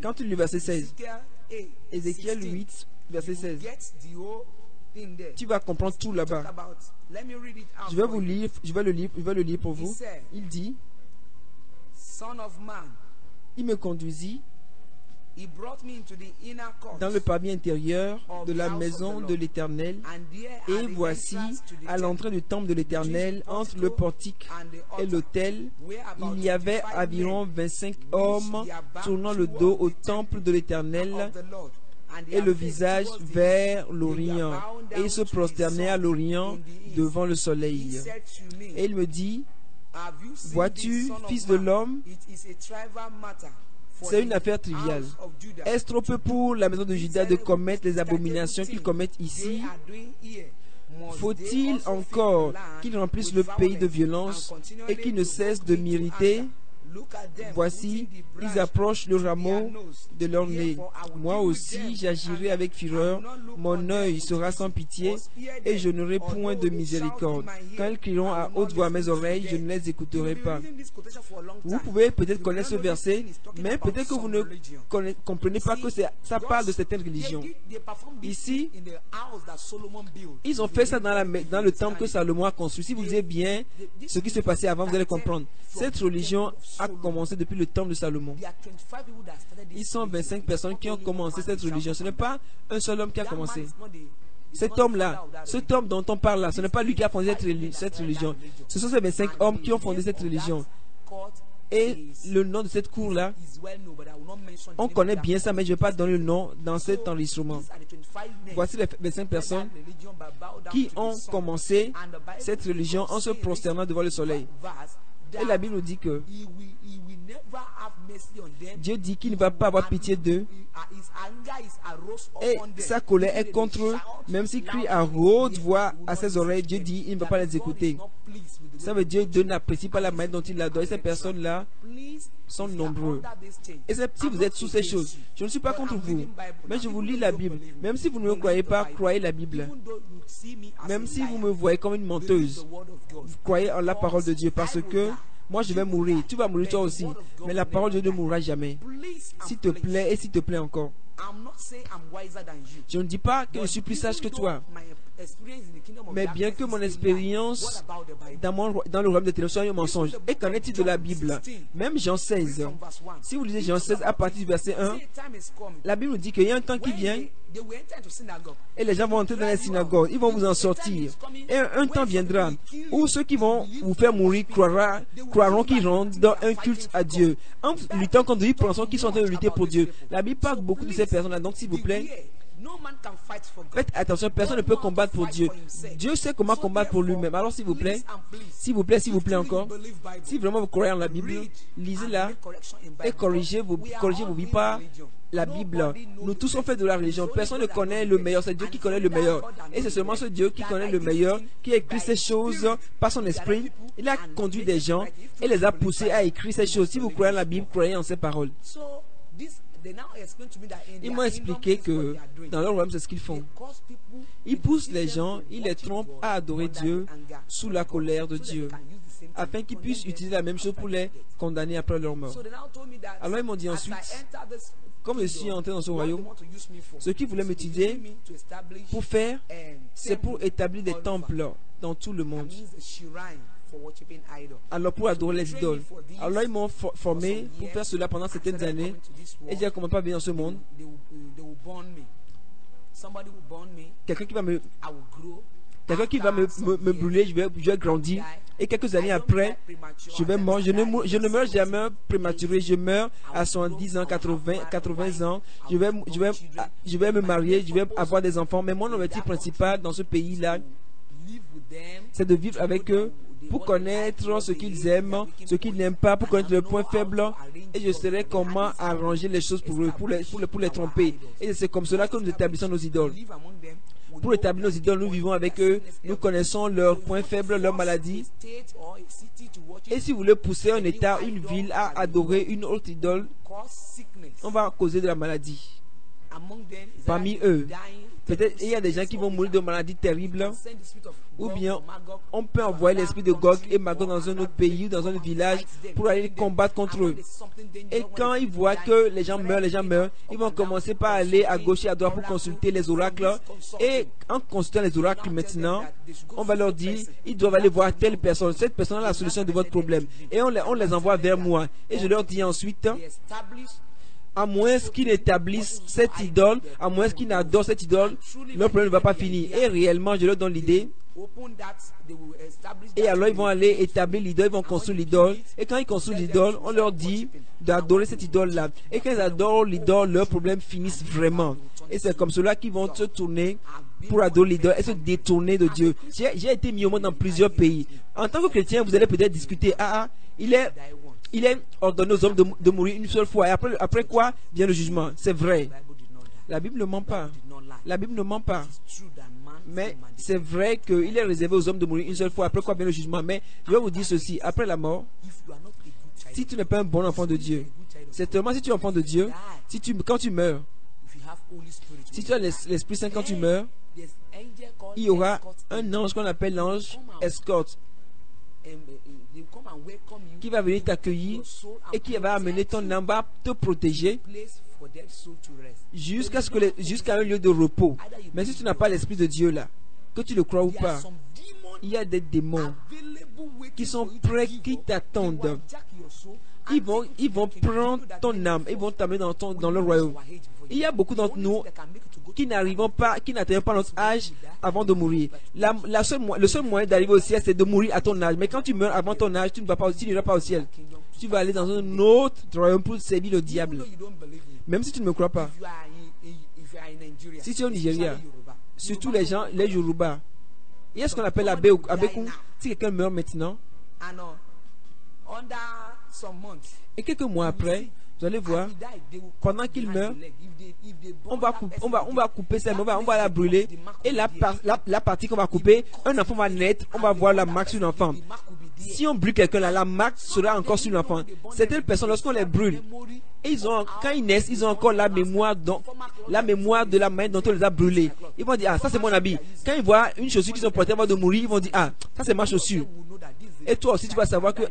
quand tu lis verset 16, Ézéchiel 8, verset 16, tu vas comprendre tout là-bas. Je vais le lire pour vous. Il dit, il me conduisit dans le parvis intérieur de la maison de l'Éternel, et voici, à l'entrée du temple de l'Éternel, entre le portique et l'autel, il y avait environ 25 hommes tournant le dos au temple de l'Éternel et le visage vers l'Orient, et ils se prosternaient à l'Orient devant le soleil. Et il me dit, vois-tu, fils de l'homme, c'est une affaire triviale. Est-ce trop peu pour la maison de Juda de commettre les abominations qu'ils commettent ici? Faut-il encore qu'ils remplissent le pays de violence et qu'ils ne cessent de m'irriter? Voici, ils approchent le rameau de leur nez. Moi aussi, j'agirai avec fureur. Mon œil sera sans pitié et je n'aurai point de miséricorde. Quand ils crieront à haute voix à mes oreilles, je ne les écouterai pas. Vous pouvez peut-être connaître ce verset, mais peut-être que vous ne comprenez pas que ça parle de certaines religions. Ici, ils ont fait ça dans le temple que Salomon a construit. Si vous lisez bien ce qui se passait avant, vous allez comprendre. Cette religion a commencé depuis le temple de Salomon. Ils sont 25 personnes qui ont commencé cette religion. Ce n'est pas un seul homme qui a commencé. Cet homme-là, cet homme dont on parle là, ce n'est pas lui qui a fondé cette religion. Ce sont ces 25 hommes qui ont fondé cette religion. Et le nom de cette cour-là, on connaît bien ça, mais je ne vais pas donner le nom dans cet enregistrement. Voici les 25 personnes qui ont commencé cette religion en se prosternant devant le soleil. Et la Bible nous dit que Dieu dit qu'il ne va pas avoir pitié d'eux. Et sa colère est contre eux. Même s'ils crient à haute voix à ses oreilles, Dieu dit qu'il ne va pas les écouter. Ça veut dire que Dieu n'apprécie pas la manière dont il adore. Et ces personnes-là sont nombreux. Et si vous êtes sous ces choses, je ne suis pas contre vous, mais je vous lis la Bible. Même si vous ne me croyez pas, croyez la Bible. Même si vous me voyez comme une menteuse, vous croyez en la parole de Dieu, parce que moi je vais mourir, tu vas mourir toi aussi, mais la parole de Dieu ne mourra jamais. S'il te plaît et s'il te plaît encore. Je ne dis pas que je suis plus sage que toi, mais bien que mon expérience dans le royaume des ténèbres soit un mensonge. Et qu'en est-il de la Bible? Même Jean 16. Si vous lisez Jean 16 à partir du verset 1, la Bible nous dit qu'il y a un temps qui vient et les gens vont entrer dans les synagogues, ils vont vous en sortir. Et un temps viendra où ceux qui vont vous faire mourir croiront qu'ils rendent un culte à Dieu. En luttant contre eux, ils penseront qu'ils sont en train de lutter pour Dieu. La Bible parle beaucoup de ces personnes-là, donc s'il vous plaît, faites attention, personne ne peut combattre pour Dieu. Dieu sait comment combattre pour lui-même. Alors s'il vous plaît, s'il vous plaît encore, si vraiment vous croyez en la Bible, lisez-la et corrigez vos vies par la Bible. Nous tous on fait de la religion. Personne ne connaît le meilleur. C'est Dieu qui connaît le meilleur. Et c'est seulement ce Dieu qui connaît le meilleur, qui a écrit ces choses par son esprit. Il a conduit des gens et les a poussés à écrire ces choses. Si vous croyez en la Bible, croyez en ces paroles. Ils m'ont expliqué que dans leur royaume, c'est ce qu'ils font. Ils poussent les gens, ils les trompent à adorer Dieu sous la colère de Dieu, afin qu'ils puissent utiliser la même chose pour les condamner après leur mort. Alors ils m'ont dit ensuite, comme je suis entré dans ce royaume, ce qu'ils voulaient m'utiliser pour faire, c'est pour établir des temples dans tout le monde. Alors pour adorer les idoles. Alors ils m'ont formé pour faire cela pendant certaines années. Et j'ai comment pas bien dans ce monde. Quelqu'un qui va me brûler, je vais grandir. Et quelques années après, je vais mourir. Je ne meurs jamais prématuré. Je meurs à 70 ans, 80 ans. Je vais me marier, je vais avoir des enfants. Mais mon objectif principal dans ce pays-là, c'est de vivre avec eux, pour connaître ce qu'ils aiment, ce qu'ils n'aiment pas, pour connaître leurs points faibles, et je saurai comment arranger les choses pour eux, pour les tromper. Et c'est comme cela que nous établissons nos idoles. pour établir nos idoles. Nous vivons avec eux, nous connaissons leurs points faibles, leurs maladies. Et si vous voulez pousser un État, une ville à adorer une autre idole, on va causer de la maladie. Parmi eux, peut-être il y a des gens qui vont mourir de maladies terribles, ou bien on peut envoyer l'esprit de Gog et Magog dans un autre pays ou dans un autre village pour aller combattre contre eux. Et quand ils voient que les gens meurent, ils vont commencer par aller à gauche et à droite pour consulter les oracles. Et en consultant les oracles maintenant, on va leur dire, ils doivent aller voir telle personne. Cette personne a la solution de votre problème. Et on les envoie vers moi. Et je leur dis ensuite, à moins qu'ils établissent cette idole, à moins qu'ils n'adorent cette idole, leur problème ne va pas finir. Et réellement, je leur donne l'idée. Et alors, ils vont aller établir l'idole, ils vont construire l'idole. Et quand ils construisent l'idole, on leur dit d'adorer cette idole-là. Et quand ils adorent l'idole, leurs problèmes finissent vraiment. Et c'est comme cela qu'ils vont se tourner pour adorer l'idole et se détourner de Dieu. J'ai été mis au monde dans plusieurs pays. En tant que chrétien, vous allez peut-être discuter, il est ordonné aux hommes de mourir une seule fois. Et après quoi vient le jugement. C'est vrai. La Bible ne ment pas. La Bible ne ment pas. Mais c'est vrai qu'il est réservé aux hommes de mourir une seule fois. Après quoi vient le jugement. Mais je vais vous dire ceci. Après la mort, si tu n'es pas un bon enfant de Dieu, c'est seulement si tu es enfant de Dieu, quand tu meurs, si tu as l'Esprit Saint quand tu meurs, il y aura un ange qu'on appelle l'ange escorte qui va venir t'accueillir et qui va amener ton âme, va te protéger jusqu'à un lieu de repos. Mais si tu n'as pas l'Esprit de Dieu là, que tu le crois ou pas, il y a des démons qui sont prêts, qui t'attendent. Ils vont prendre ton âme, ils vont t'amener dans le royaume. Il y a beaucoup d'entre nous qui n'atteignent pas notre âge avant de mourir. Le seul moyen d'arriver au ciel, c'est de mourir à ton âge. Mais quand tu meurs avant ton âge, tu n'iras pas au ciel. Tu vas aller dans un autre royaume pour servir le diable. Même si tu ne me crois pas. Si tu es au Nigeria, surtout les Yoruba, il y a ce qu'on appelle Abekou. Si quelqu'un meurt maintenant, et quelques mois après, vous allez voir, pendant qu'il meurt, on va couper sa main, on va la brûler. Et la partie qu'on va couper, un enfant va naître, on va voir la marque sur l'enfant. Si on brûle quelqu'un là, la marque sera encore sur l'enfant. Certaines personnes, lorsqu'on les brûle, et quand ils naissent, ils ont encore la mémoire de la main dont on les a brûlés. Ils vont dire, ça c'est mon habit. Quand ils voient une chaussure qu'ils ont portée avant de mourir, ils vont dire, ça c'est ma chaussure. Et toi aussi, tu vas savoir que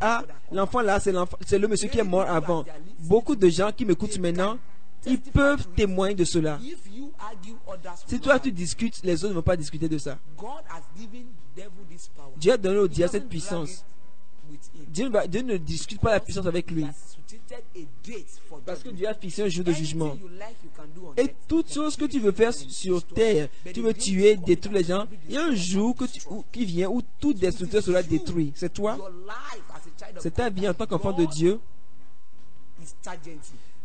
l'enfant là, c'est le monsieur qui est mort avant. Beaucoup de gens qui m'écoutent maintenant, ils peuvent témoigner de cela. Si toi tu discutes, les autres ne vont pas discuter de ça. Dieu a donné au diable cette puissance. Dieu ne discute pas la puissance avec lui. Parce que Dieu a fixé un jour de jugement. Et toutes choses que tu veux faire sur terre, tu veux tuer, détruire les gens, il y a un jour qui vient où tout destructeur sera détruit. C'est toi. C'est ta vie en tant qu'enfant de Dieu.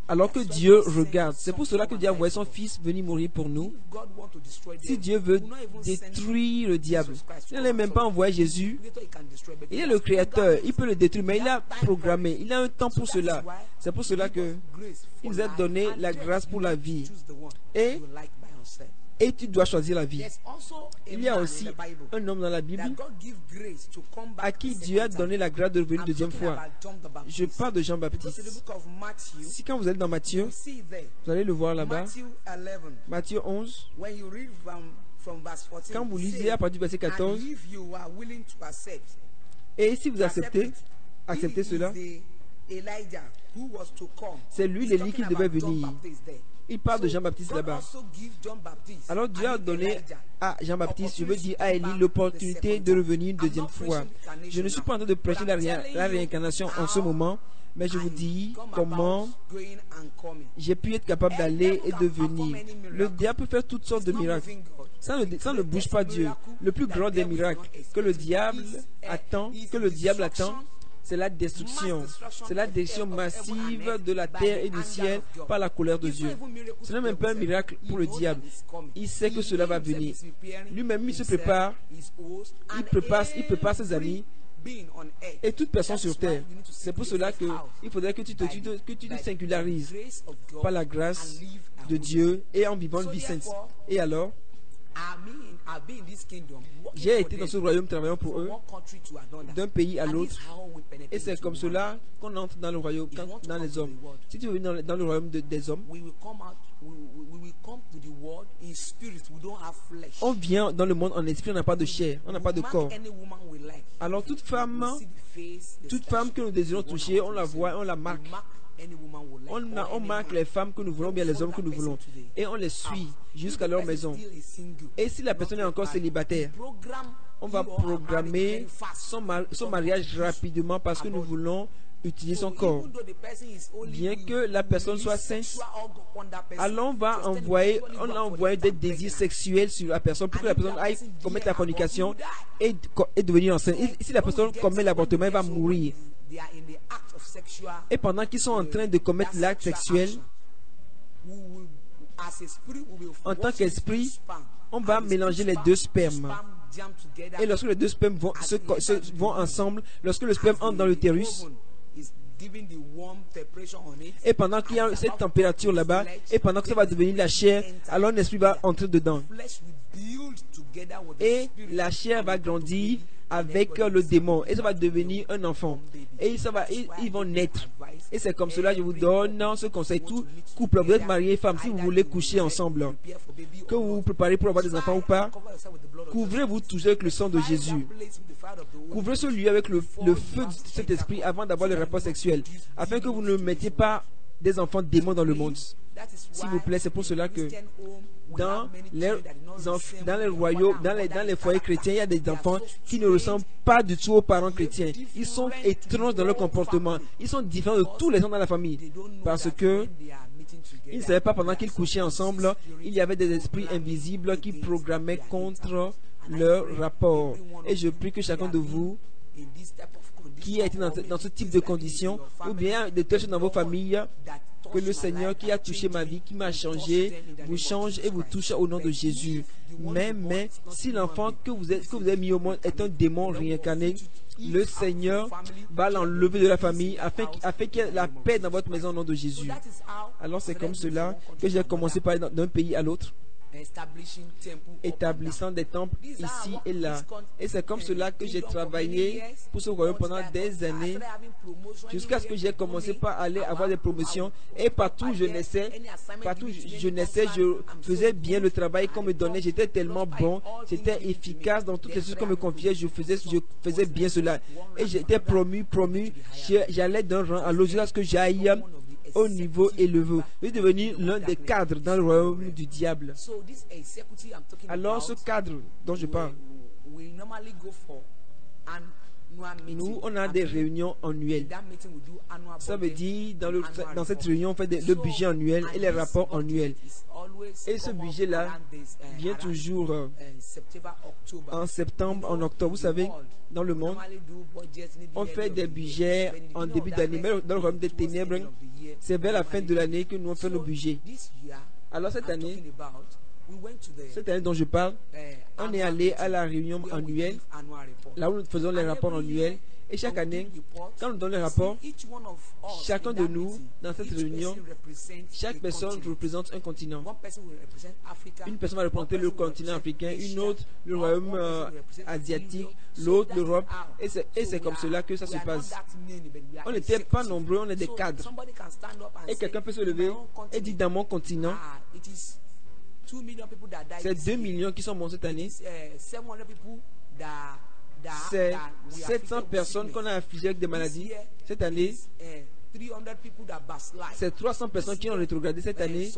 Alors que Dieu regarde. C'est pour cela que Dieu a envoyé son Fils venir mourir pour nous. Si Dieu veut détruire le diable, il n'a même pas envoyé Jésus. Il est le Créateur. Il peut le détruire, mais il a programmé. Il a un temps pour cela. C'est pour cela que il nous a donné la grâce pour la vie. Et tu dois choisir la vie. Il y a aussi un homme dans la Bible à qui Dieu a donné la grâce de revenir une deuxième fois. Je parle de Jean-Baptiste. Si quand vous êtes dans Matthieu, vous allez le voir là-bas. Matthieu 11. Quand vous lisez à partir du verset 14, et si vous acceptez cela, c'est lui l'Élie qui devait venir. Il parle de Jean-Baptiste là-bas. Alors Dieu a donné à Jean-Baptiste, je veux dire à Élie, l'opportunité de revenir une deuxième fois. Je ne suis pas en train de prêcher la réincarnation en ce moment, mais je vous dis comment j'ai pu être capable d'aller et de venir. Le diable peut faire toutes sortes de miracles. Ça ne bouge pas Dieu. Le plus grand des miracles que le diable attend, c'est la destruction. C'est la destruction massive de la terre et du ciel par la colère de Dieu. Ce n'est même pas un miracle pour le diable. Il sait que cela va venir. Lui-même, il se prépare. Il prépare ses amis et toute personne sur terre. C'est pour cela qu'il faudrait que tu te singularises par la grâce de Dieu et en vivant une vie sainte. Et alors, J'ai été dans ce royaume travaillant pour eux, d'un pays à l'autre. Et c'est comme cela qu'on entre dans le royaume, dans les hommes. Si tu veux venir dans le royaume des hommes, on vient dans le monde en esprit, on n'a pas de chair, on n'a pas de corps. Alors toute femme que nous désirons toucher, on la voit, on la marque. On marque les femmes que nous voulons, bien les hommes que nous voulons. Et on les suit jusqu'à leur maison. Et si la personne est encore célibataire, on va programmer son mariage rapidement parce que nous voulons utiliser son corps. Bien que la personne soit sainte, alors on a envoyé des désirs sexuels sur la personne pour que la personne aille commettre la fornication et devenir enceinte. Et si la personne commet l'avortement, elle va mourir. Et pendant qu'ils sont en train de commettre l'acte sexuel, en tant qu'esprit, on va mélanger les deux spermes. Et lorsque les deux spermes vont ensemble, lorsque le sperme entre dans l'utérus, et pendant qu'il y a cette température là-bas, et pendant que ça va devenir la chair, alors l'esprit va entrer dedans. Et la chair va grandir avec le démon, et ça va devenir un enfant. Et ils vont naître. Et c'est comme cela, je vous donne ce conseil. Tout couple, vous êtes marié, femme, si vous voulez coucher ensemble, que vous vous préparez pour avoir des enfants ou pas, couvrez-vous toujours avec le sang de Jésus. Couvrez ce lieu avec le feu de cet esprit avant d'avoir le rapport sexuel, afin que vous ne mettiez pas des enfants démons dans le monde. S'il vous plaît, c'est pour cela que dans les royaumes, dans les foyers chrétiens, il y a des enfants qui ne ressemblent pas du tout aux parents chrétiens. Ils sont étranges dans leur comportement. Ils sont différents de tous les gens dans la famille. Parce que ils ne savaient pas pendant qu'ils couchaient ensemble, il y avait des esprits invisibles qui programmaient contre leur rapport. Et je prie que chacun de vous qui a été dans ce type de conditions, ou bien de telles choses dans vos familles, que le Seigneur qui a touché ma vie, qui m'a changé, vous change et vous touche au nom de Jésus. Mais si l'enfant que vous avez mis au monde est un démon réincarné, le Seigneur va l'enlever de la famille afin qu'il y ait la paix dans votre maison au nom de Jésus. Alors c'est comme cela que j'ai commencé par aller d'un pays à l'autre, établissant des temples ici et là. Et c'est comme cela que j'ai travaillé pour ce royaume pendant des années, jusqu'à ce que j'ai commencé par aller avoir des promotions. Et partout je naissais, je faisais bien le travail qu'on me donnait. J'étais tellement bon, j'étais efficace dans toutes les choses qu'on me confiait. Je faisais bien cela. Et j'étais promu. J'allais d'un rang à l'autre jusqu'à ce que j'aille au niveau élevé. Je vais devenir l'un des cadres dans le royaume du diable. Alors ce cadre dont je parle, nous, on a des réunions annuelles. Ça veut dire, dans cette réunion, on fait le budget annuel et les rapports annuels. Et ce budget-là vient toujours en septembre, en octobre. Vous savez, dans le monde, on fait des budgets en début d'année. Mais dans le royaume des ténèbres, c'est vers la fin de l'année que nous on fait nos budgets. Alors cette année dont je parle, on est allé à la réunion annuelle, là où nous faisons les rapports annuels. Et chaque année, quand nous donnons les rapports, chacun de nous, dans cette réunion, chaque personne représente un continent. Une personne va représenter le continent africain, une autre le royaume asiatique, l'autre l'Europe. Et c'est comme cela que ça se passe. On n'était pas nombreux, on est des cadres. Et quelqu'un peut se lever et dire, dans mon continent, c'est 2 millions qui sont morts cette année. C'est 700 personnes qu'on a affligées avec des maladies. Cette année, c'est 300 personnes qui ont rétrogradé cette année.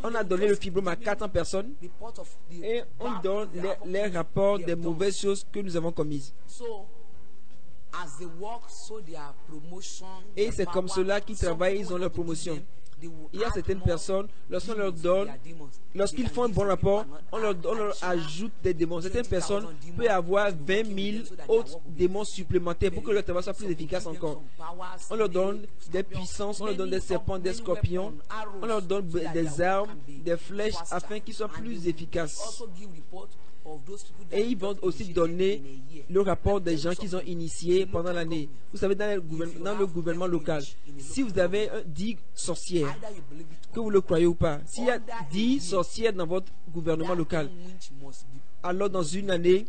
On a donné le fibrome à 400 personnes. Et on donne les rapports des mauvaises choses que nous avons commises. Et c'est comme cela qu'ils travaillent, ils ont leur promotion. Il y a certaines personnes, lorsqu'on leur donne, lorsqu'ils font un bon rapport, on leur ajoute des démons. Certaines personnes peuvent avoir 20 000 autres démons supplémentaires pour que leur travail soit plus efficace encore. On leur donne des puissances, on leur donne des serpents, des scorpions, on leur donne des armes, des flèches afin qu'ils soient plus efficaces. Et ils vont aussi donner le rapport des gens qu'ils ont initiés pendant l'année. Vous savez, dans le gouvernement local, si vous avez 10 sorcières, que vous le croyez ou pas, s'il y a 10 sorcières dans votre gouvernement local, alors dans une année,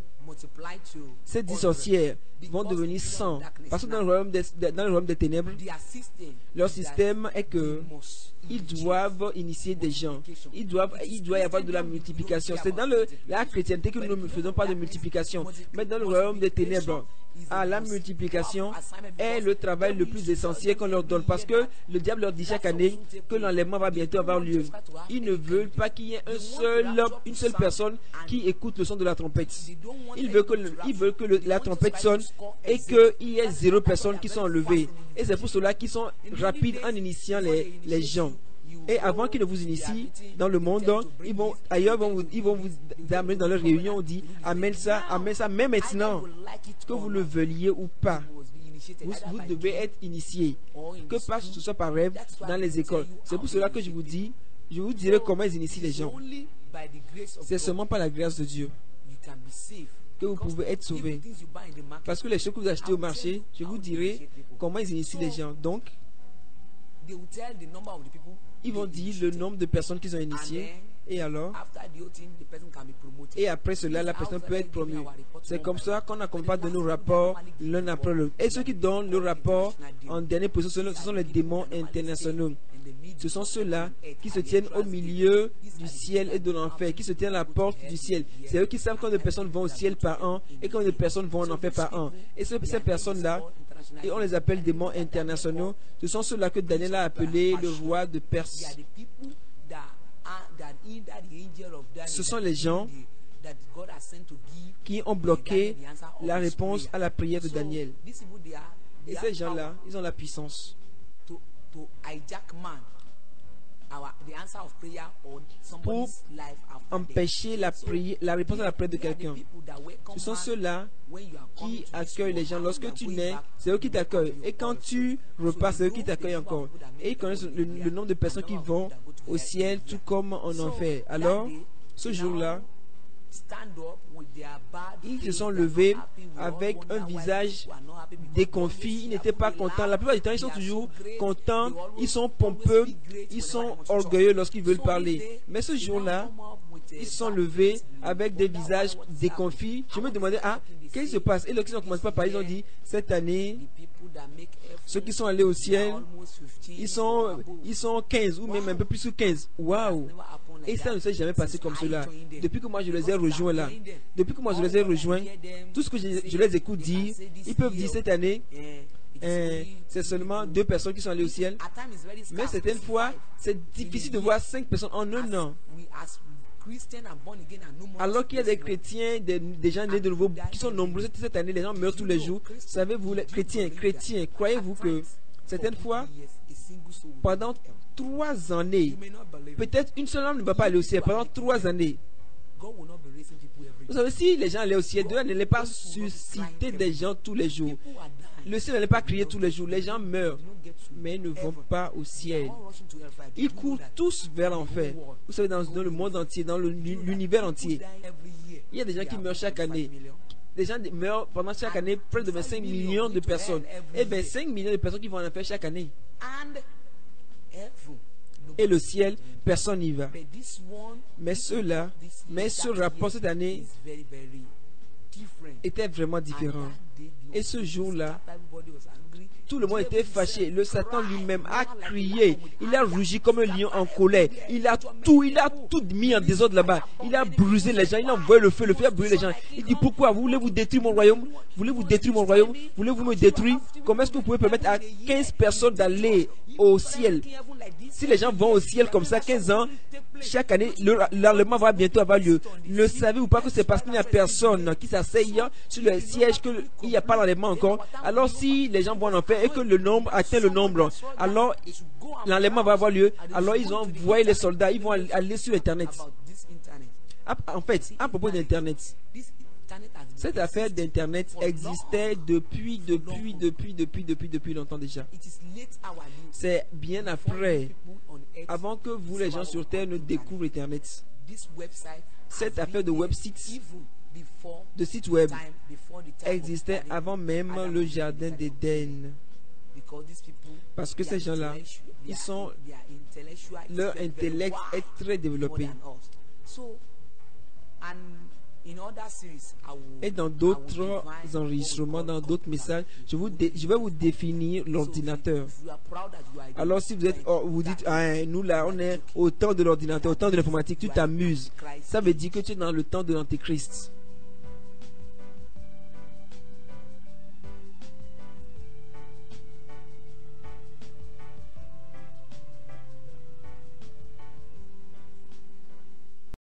ces 10 sorcières vont devenir 100. Parce que dans le royaume des ténèbres, leur système est que ils doivent initier des gens. Il doit y avoir de la multiplication. C'est dans la chrétienté que nous ne faisons pas de multiplication. Mais dans le royaume des ténèbres, la multiplication est le travail le plus essentiel qu'on leur donne. Parce que le diable leur dit chaque année que l'enlèvement va bientôt avoir lieu. Ils ne veulent pas qu'il y ait une seule personne qui écoute le son de la trompette. Ils veulent que la trompette sonne et qu'il y ait 0 personnes qui sont enlevées. Et c'est pour cela qu'ils sont rapides en initiant les gens. Et avant qu'ils ne vous initient dans le monde, ils vont vous amener dans leur réunion. On dit amène ça, mais maintenant, que vous le veuillez ou pas, vous devez être initié. Que ce soit par rêve dans les écoles. C'est pour cela que je vous dirai comment ils initient les gens. C'est seulement par la grâce de Dieu que vous pouvez être sauvé. Parce que les choses que vous achetez au marché, je vous dirai comment ils initient les gens. Donc, ils vont dire le nombre de personnes qu'ils ont initiées. Et alors, et après cela, la personne peut être promue. C'est comme ça qu'on n'accompagne pas de nos rapports l'un après l'autre. Et ceux qui donnent le rapport en dernière position, ce sont les démons internationaux. Ce sont ceux-là qui se tiennent au milieu du ciel et de l'enfer, qui se tiennent à la porte du ciel. C'est eux qui savent combien de personnes vont au ciel par an et combien de personnes vont en enfer par an. Et ces personnes-là, et on les appelle démons internationaux, ce sont ceux-là que Daniel a appelés le roi de Perse. Ce sont les gens qui ont bloqué la réponse à la prière de Daniel. Et ces gens-là, ils ont la puissance pour empêcher la réponse à la prière de quelqu'un. Ce sont ceux-là qui accueillent les gens. Lorsque tu nais, c'est eux qui t'accueillent. Et quand tu repars, c'est eux qui t'accueillent encore. Et ils connaissent le nombre de personnes qui vont au ciel, tout comme en enfer. Alors, ce jour-là, ils se sont levés avec un visage déconfit. Ils n'étaient pas contents. La plupart du temps, ils sont toujours contents. Ils sont pompeux. Ils sont orgueilleux lorsqu'ils veulent parler. Mais ce jour-là, ils se sont levés avec des visages déconfits. Je me demandais, qu'est-ce qui se passe? Et lorsqu'ils ont commencé par parler, ils ont dit, cette année, ceux qui sont allés au ciel, ils sont 15 ou même un peu plus que 15. Waouh! Et ça ne s'est jamais passé comme cela. Depuis que moi je les ai rejoints là, tout ce que je les écoute dire, ils peuvent dire cette année, c'est seulement 2 personnes qui sont allées au ciel. Mais certaines fois, c'est difficile de voir 5 personnes en un an. Alors qu'il y a des chrétiens, des gens nés de nouveau qui sont nombreux cette année, les gens meurent tous les jours. Savez-vous, les chrétiens, croyez-vous que certaines fois, pendant 3 années, peut-être une seule âme ne va pas aller au ciel pendant 3 années. Vous savez, si les gens allaient au ciel, Dieu n'allait pas susciter des gens tous les jours. Le ciel n'allait pas crier tous les jours. Les gens meurent, mais ils ne vont pas au ciel. Ils courent tous vers l'enfer. Vous savez, dans le monde entier, dans l'univers entier, il y a des gens qui meurent chaque année. Des gens meurent pendant chaque année, près de 25 millions de personnes. Et 25 millions de personnes qui vont en enfer chaque année. Et le ciel, personne n'y va. Mais ce rapport cette année était vraiment différent. Et ce jour-là, tout le monde était fâché. Le Satan lui-même a crié. Il a rugi comme un lion en colère. Il a tout mis en désordre là-bas. Il a brûlé les gens. Il a envoyé le feu a brûlé les gens. Il dit, pourquoi voulez-vous détruire mon royaume? Voulez-vous détruire mon royaume? Voulez-vous me détruire? Comment est-ce que vous pouvez permettre à 15 personnes d'aller au ciel? Si les gens vont au ciel comme ça, 15 ans, chaque année, l'enlèvement va bientôt avoir lieu. Ne savez-vous pas que c'est parce qu'il n'y a personne qui s'asseye sur le siège qu'il n'y a pas l'enlèvement encore? Alors si les gens vont en enfer et que le nombre atteint le nombre, alors l'enlèvement va avoir lieu. Alors ils ont envoyé les soldats, ils vont aller sur Internet. En fait, à propos d'Internet, cette affaire d'Internet existait depuis longtemps déjà. C'est bien après, avant que vous les gens sur Terre ne découvrent Internet. Cette affaire de websites, de sites web, existait avant même le jardin d'Éden. Parce que ces gens-là, leur intellect est très développé. Et dans d'autres enregistrements, dans d'autres messages, je vais vous définir l'ordinateur. Alors si vous êtes, vous dites, ah, nous là, on est au temps de l'ordinateur, au temps de l'informatique, tu t'amuses. Ça veut dire que tu es dans le temps de l'Antéchrist.